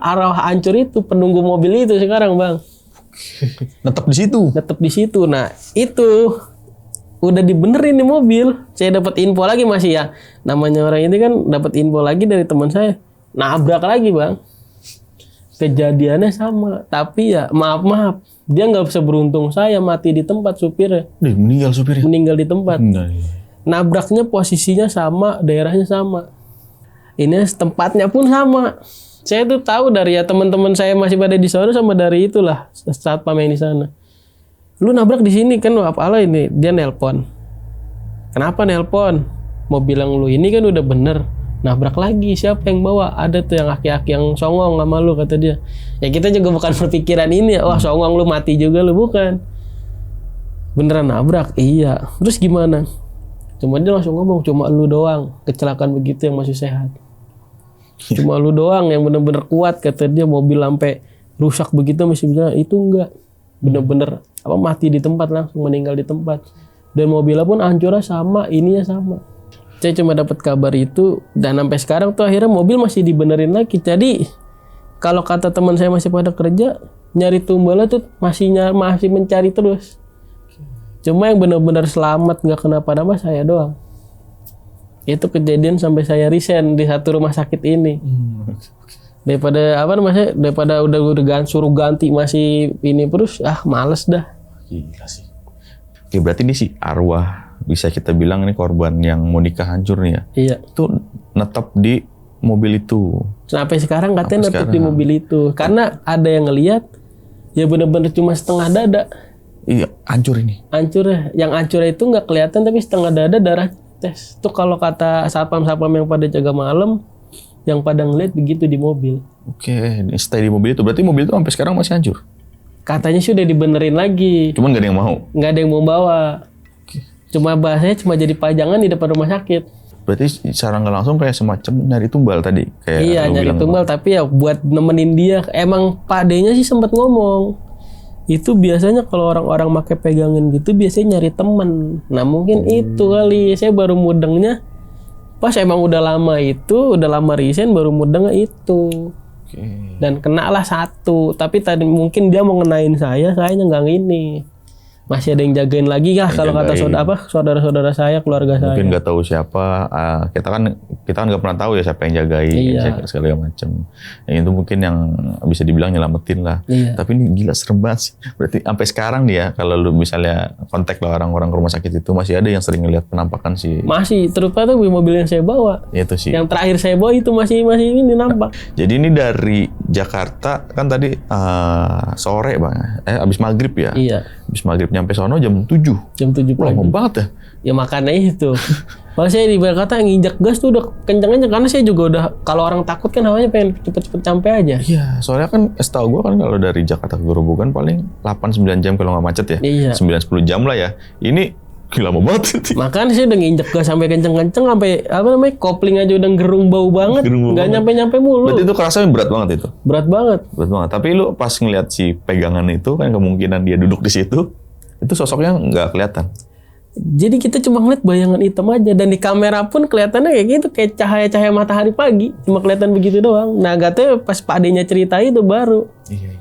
arwah hancur itu penunggu mobil itu sekarang bang. Netep di situ. Nah itu udah dibenerin nih mobil. Saya dapat info lagi masih ya. Namanya orang ini kan dapat info lagi dari teman saya. Nabrak lagi bang. Kejadiannya sama. Tapi ya maaf. Dia nggak seberuntung saya, mati di tempat supirnya. Meninggal supirnya. Meninggal di tempat. Nabraknya posisinya sama, daerahnya sama. Ini tempatnya pun sama. Saya tuh tahu dari ya teman-teman saya masih pada di sana sama dari itulah saat pamen di sana. Lu nabrak di sini kan apa ini? Dia nelpon. Kenapa nelpon? Mau bilang lu ini kan udah bener. Nabrak lagi, siapa yang bawa? Ada tuh yang aki-aki yang songong sama lu kata dia. Ya kita juga bukan berpikiran ini ya, wah songong lu mati juga lu, bukan. Beneran nabrak? Iya. Terus gimana? Cuma dia langsung ngomong, cuma lu doang kecelakaan begitu yang masih sehat. Cuma lu doang yang bener-bener kuat, kata dia. Mobil sampai rusak begitu masih bisa, itu enggak. Bener-bener mati di tempat, langsung meninggal di tempat. Dan mobilnya pun hancurnya sama, ininya sama. Saya cuma dapat kabar itu, dan sampai sekarang tuh akhirnya mobil masih dibenerin lagi. Jadi kalau kata teman saya masih pada kerja, nyari tumbalnya tuh masih mencari terus. Cuma yang benar-benar selamat nggak kenapa-napa saya doang. Itu kejadian sampai saya resign di satu rumah sakit ini. Daripada udah suruh ganti masih ini terus, males dah. Gila sih. Oke, berarti ini sih arwah, bisa kita bilang ini korban yang mau nikah hancur nih ya. Iya. Itu netap di mobil itu. Sampai sekarang katanya netap di mobil itu. Karena ada yang ngelihat, ya bener-bener cuma setengah dada. Iya, hancur ini. Hancurnya. Yang hancurnya itu nggak kelihatan tapi setengah dada darah tes. Itu kalau kata satpam-satpam yang pada jaga malam, yang pada ngeliat begitu di mobil. Oke, ini stay di mobil itu. Berarti mobil itu sampai sekarang masih hancur? Katanya sih udah dibenerin lagi. Cuman gak ada yang mau? Nggak ada yang mau bawa. Cuma bahasanya cuma jadi pajangan di depan rumah sakit. Berarti secara nggak langsung kayak semacam nyari tumbal tadi? Kayak iya, nyari tumbal. Tapi ya buat nemenin dia. Emang Pak D-nya sih sempat ngomong. Itu biasanya kalau orang-orang pakai pegangan gitu biasanya nyari temen. Nah mungkin itu kali. Saya baru mudengnya pas emang udah lama resign baru mudengnya itu. Dan kena lah satu. Tapi tadi mungkin dia mau ngenain sayanya nggak ngini. Masih ada yang jagain lagi kah kalau kata saudara-saudara saya, keluarga saya. Mungkin nggak tahu siapa. Kita kan nggak pernah tahu ya siapa yang jagain, segala macam. Yang itu mungkin yang bisa dibilang nyelamatin lah. Iya. Tapi ini gila serem banget sih. Berarti sampai sekarang nih ya, kalau lu misalnya kontak lah orang-orang ke rumah sakit itu masih ada yang sering ngeliat penampakan sih. Masih, terutama tuh mobil yang saya bawa. Itu sih. Yang terakhir saya bawa itu masih ini nampak. Jadi ini dari Jakarta kan tadi sore bang, abis maghrib ya. Iya. Abis maghrib nyampe sono jam 7. Jam 7 pagi. Lama banget ya. Ya makanya itu. Kalau saya di Jakarta nginjak gas tuh udah kenceng-kenceng karena saya juga udah, kalau orang takut kan hawanya pengen cepet-cepet sampai aja. Iya, soalnya kan setahu gue kan kalau dari Jakarta ke Gerobogan paling 8-9 jam kalau nggak macet ya. Iya. 9-10 jam lah ya. Ini gila lama banget. Makanya saya udah nginjak gas sampai kenceng-kenceng sampai kopling aja udah gerung bau banget. Nggak nyampe-nyampe mulu. Berarti itu kerasanya berat banget itu. Berat banget. Berat banget. Tapi lu pas ngeliat si pegangan itu kan kemungkinan dia duduk di situ, itu sosoknya nggak kelihatan. Jadi kita cuma ngeliat bayangan hitam aja, dan di kamera pun kelihatannya kayak gitu, kayak cahaya-cahaya matahari pagi, cuma kelihatan begitu doang. Nah katanya pas Pak D-nya cerita itu baru. Iya.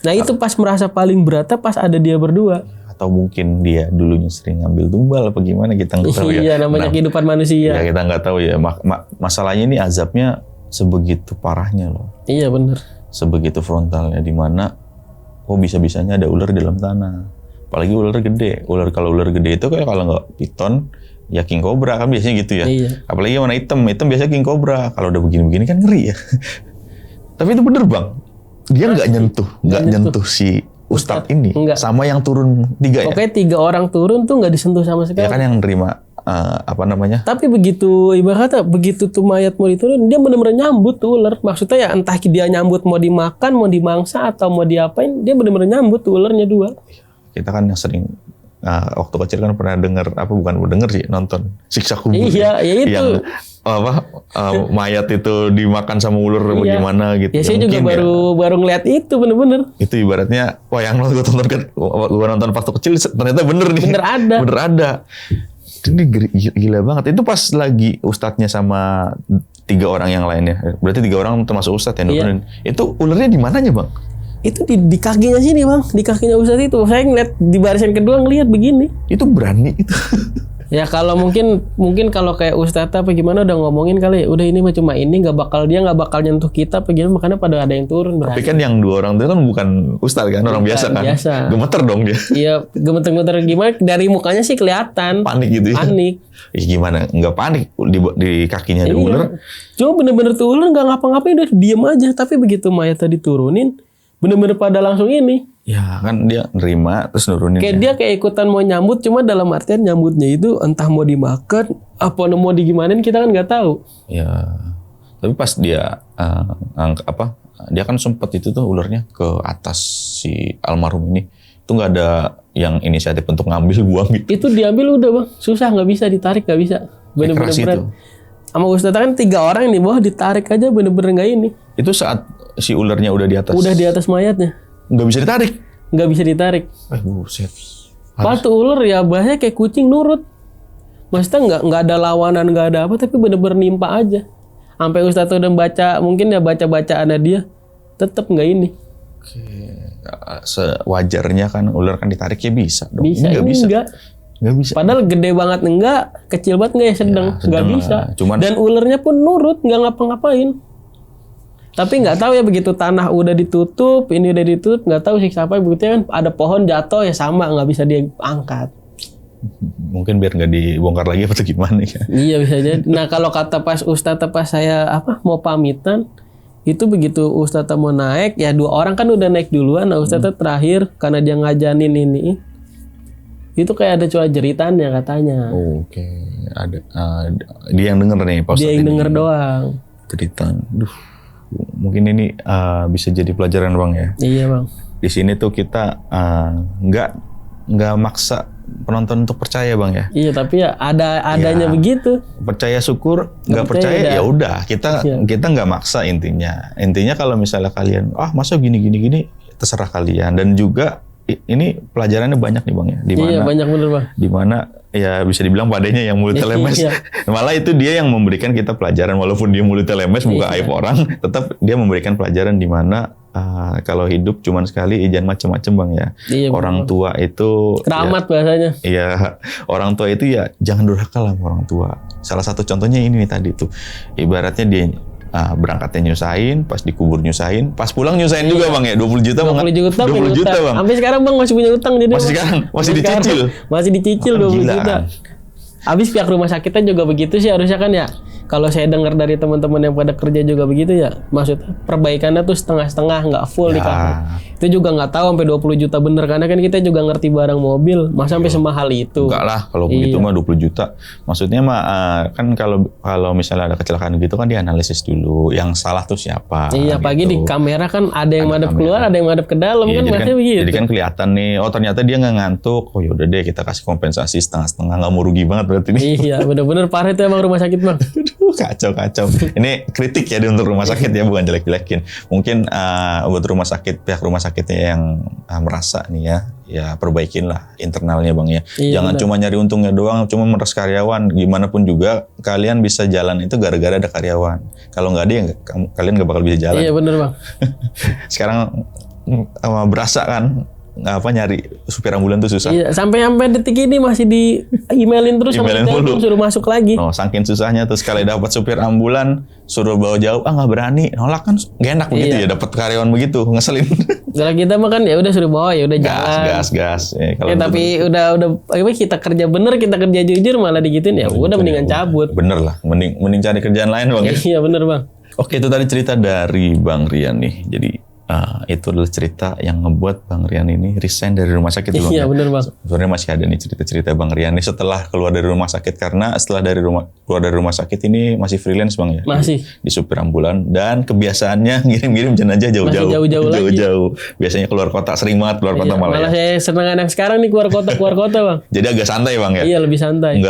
Nah itu pas merasa paling beratnya pas ada dia berdua. Atau mungkin dia dulunya sering ngambil tumbal apa gimana, kita nggak tahu ya. Iya, namanya kehidupan manusia. Ya kita nggak tahu ya. Masalahnya ini azabnya sebegitu parahnya loh. Iya bener. Sebegitu frontalnya, dimana bisa-bisanya ada ular di dalam tanah. Apalagi ular gede. Kalau ular gede itu kayak kalau nggak piton, ya king cobra kan biasanya gitu ya. Iya. Apalagi warna hitam biasanya king cobra. Kalau udah begini-begini kan ngeri ya. Tapi itu bener bang, dia nggak nyentuh si Ustadz ini. Enggak. Sama yang turun 3 ya. Pokoknya 3 orang turun tuh nggak disentuh sama sekali. Ya kan yang nerima Tapi begitu ibarat kata begitu tuh mayat mau diturun, dia benar-benar nyambut tuh ular. Maksudnya ya entah dia nyambut mau dimakan, mau dimangsa atau mau diapain, dia benar-benar nyambut tuh ularnya 2. Kita kan yang sering waktu kecil kan pernah nonton siksa kubur. Iya, ya itu. Yang mayat itu dimakan sama ular bagaimana gitu. Ya saya juga baru ngeliat itu bener-bener. Itu ibaratnya yang gue nonton waktu kecil ternyata bener nih. Bener ada. Ini gila banget. Itu pas lagi ustadznya sama 3 orang yang lainnya. Berarti 3 orang termasuk ustadz yang nurunin. Itu ularnya di mananya bang? Itu di kakinya sini bang, di kakinya Ustadz itu. Saya ngeliat di barisan kedua ngeliat begini. Itu berani itu. Ya kalau mungkin kalau kayak Ustadz apa gimana udah ngomongin kali, udah ini mah cuma ini, nggak bakal nyentuh kita, apa gimana, makanya pada ada yang turun. Berani. Tapi kan yang 2 orang itu kan bukan Ustadz kan, orang biasa kan. Gemeter dong dia. Iya, gemeter gimana? Dari mukanya sih kelihatan. Panik gitu ya. Panik. Gimana? Nggak panik di kakinya ada ular. Cuma bener-bener tuh ular nggak ngapa-ngapain, udah diem aja. Tapi begitu mayat tadi turunin, bener-bener pada langsung ini. Ya kan dia nerima terus nurunin. Kayak dia kayak ikutan mau nyambut, cuma dalam artian nyambutnya itu entah mau dimakan apa mau digimanain kita kan nggak tahu. Ya. Tapi pas dia dia kan sempat itu tuh ularnya ke atas si almarhum ini. Itu nggak ada yang inisiatif untuk ngambil buang gitu. Itu diambil udah bang, susah, nggak bisa ditarik, nggak bisa. Bener-bener berat. Sama Ustadz kan 3 orang yang di bawah ditarik aja bener-bener nggak ini. Itu saat si ularnya udah di atas. Udah di atas mayatnya. Nggak bisa ditarik. Nggak bisa ditarik. Buset. Pas tuh ular ya bahasanya kayak kucing nurut. Maksudnya nggak ada lawanan, nggak ada apa, tapi bener-bener nimpa aja. Sampai Ustadz udah baca, mungkin ya baca-bacaannya dia, tetep nggak ini. Oke. Sewajarnya kan ular kan ditarik ya bisa dong. Bisa, Ini nggak ini bisa. nggak. bisa. Padahal gede banget enggak, kecil banget enggak ya sedang, Ya, nggak sedang bisa. lah. Cuman- Dan ularnya pun nurut, nggak ngapa-ngapain. Tapi nggak tahu ya begitu tanah udah ditutup, ini udah ditutup, nggak tahu siksa apa. Buktinya kan ada pohon jatuh ya sama, nggak bisa diangkat. Mungkin biar nggak dibongkar lagi atau gimana ya. Iya bisa jadi. Nah kalau kata pas Ustadz pas saya mau pamitan, itu begitu Ustadz mau naik, ya 2 orang kan udah naik duluan. Nah Ustadz terakhir karena dia ngajanin ini, itu kayak ada cua jeritannya katanya. Oke, ada dia yang denger nih Pak Ustadz. Dia yang ini. denger doang. Jeritan. Duh. Mungkin ini bisa jadi pelajaran Bang ya. Iya bang. Di sini tuh kita nggak maksa penonton untuk percaya Bang ya. Iya tapi ya adanya Ya. begitu. Percaya syukur, nggak percaya percaya udah. ya udah. Kita Iya. kita nggak maksa intinya. Intinya kalau misalnya kalian masa gini terserah kalian. Dan juga ini pelajarannya banyak nih Bang ya. Di Iya mana banyak bener bang. di mana ya bisa dibilang padanya yang mulutnya lemes. Iya. Malah itu dia yang memberikan kita pelajaran walaupun dia mulutnya lemes bukan Iya. aib orang, tetap dia memberikan pelajaran di mana kalau hidup cuman sekali jangan macem-macem Bang ya. Iya, Orang bener. tua itu Keramat bahasanya. ya orang tua itu ya jangan durhaka lah sama orang tua. Salah satu contohnya ini nih tadi tuh. Ibaratnya dia berangkatnya nyusahin, pas dikubur nyusahin, pas pulang nyusahin juga Bang ya. 20 juta 20 juta, 20 juta Bang. Sampai sekarang bang masih punya utang jadi. Masih sekarang, masih dicicil. Masih dicicil 20 Gila. juta. Habis pihak rumah sakitnya juga begitu sih harusnya kan ya. Kalau saya dengar dari teman-teman yang pada kerja juga begitu ya. Maksudnya perbaikannya tuh setengah-setengah, nggak full Ya. di cover. Itu juga nggak tahu sampai 20 juta bener karena kan kita juga ngerti barang mobil. Masa sampai semahal itu? Enggak lah, kalau begitu Iya. mah 20 juta. Maksudnya mah kan kalau misalnya ada kecelakaan gitu kan dianalisis dulu. Yang salah tuh siapa. Iya, pagi di gitu. kamera kan ada yang Ada madep kamera. keluar, ada yang madep ke dalam Iya, kan jadi masih begitu. jadi kan kelihatan nih, oh ternyata dia nggak ngantuk. Oh yaudah deh kita kasih kompensasi setengah-setengah, nggak mau rugi banget berarti nih. Iya, bener-bener parah itu emang rumah sakit bang. Aduh, kacau. Ini kritik ya untuk rumah sakit ya, bukan jelek-jelekin. Mungkin buat rumah sakit, pihak rumah sakitnya yang merasa nih ya perbaikin lah internalnya Bang ya. Iya, Jangan benar. cuma nyari untungnya doang, cuma meres karyawan. Gimana pun juga kalian bisa jalan itu gara-gara ada karyawan. Kalau nggak ada ya kalian nggak bakal bisa jalan. Iya bener bang. Sekarang berasa kan nyari supir ambulan tuh susah. Iya, sampai detik ini masih di emailin terus sama Emailin kita mulu. suruh masuk lagi. Oh, saking susahnya tuh sekali dapat supir ambulan suruh bawa jauh, nggak berani, nolak kan gak enak begitu Iya. ya, dapat karyawan begitu ngeselin. Kalau kita mah kan ya udah suruh bawa ya udah jalan. gas. Ya, kalau Ya, tapi udah kita kerja bener, kita kerja jujur malah digituin ya udah mendingan cabut. Bener lah, mending cari kerjaan lain Bang. Ya. Iya bener bang. Oke, itu tadi cerita dari Bang Rian nih. Jadi itu adalah cerita yang ngebuat Bang Rian ini resign dari rumah sakit Bang. Iya ya. bener bang. Sebenarnya masih ada nih cerita-cerita Bang Rian nih setelah keluar dari rumah sakit, karena setelah keluar dari rumah sakit ini masih freelance Bang ya. Masih. Di supir ambulan, dan kebiasaannya ngirim-ngirim jenazah jauh-jauh. Masih jauh-jauh lagi. Jauh-jauh. Biasanya keluar kota, sering banget keluar kota Iya, malah malah ya. saya senengan yang sekarang nih keluar kota bang. Jadi agak santai Bang ya. Iya lebih santai.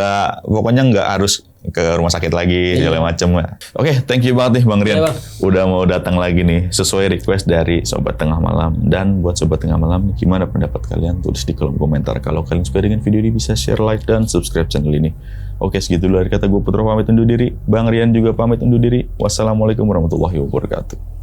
Pokoknya nggak harus ke rumah sakit lagi segala macam. Oke, thank you banget nih Bang Rian. Iya, Bang. Udah mau datang lagi nih sesuai request dari Sobat Tengah Malam. Dan buat Sobat Tengah Malam, gimana pendapat kalian? Tulis di kolom komentar. Kalau kalian suka dengan video ini bisa share, like, dan subscribe channel ini. Oke, segitu dulu dari kata gue Putra pamit undur diri. Bang Rian juga pamit undur diri. Wassalamualaikum warahmatullahi wabarakatuh.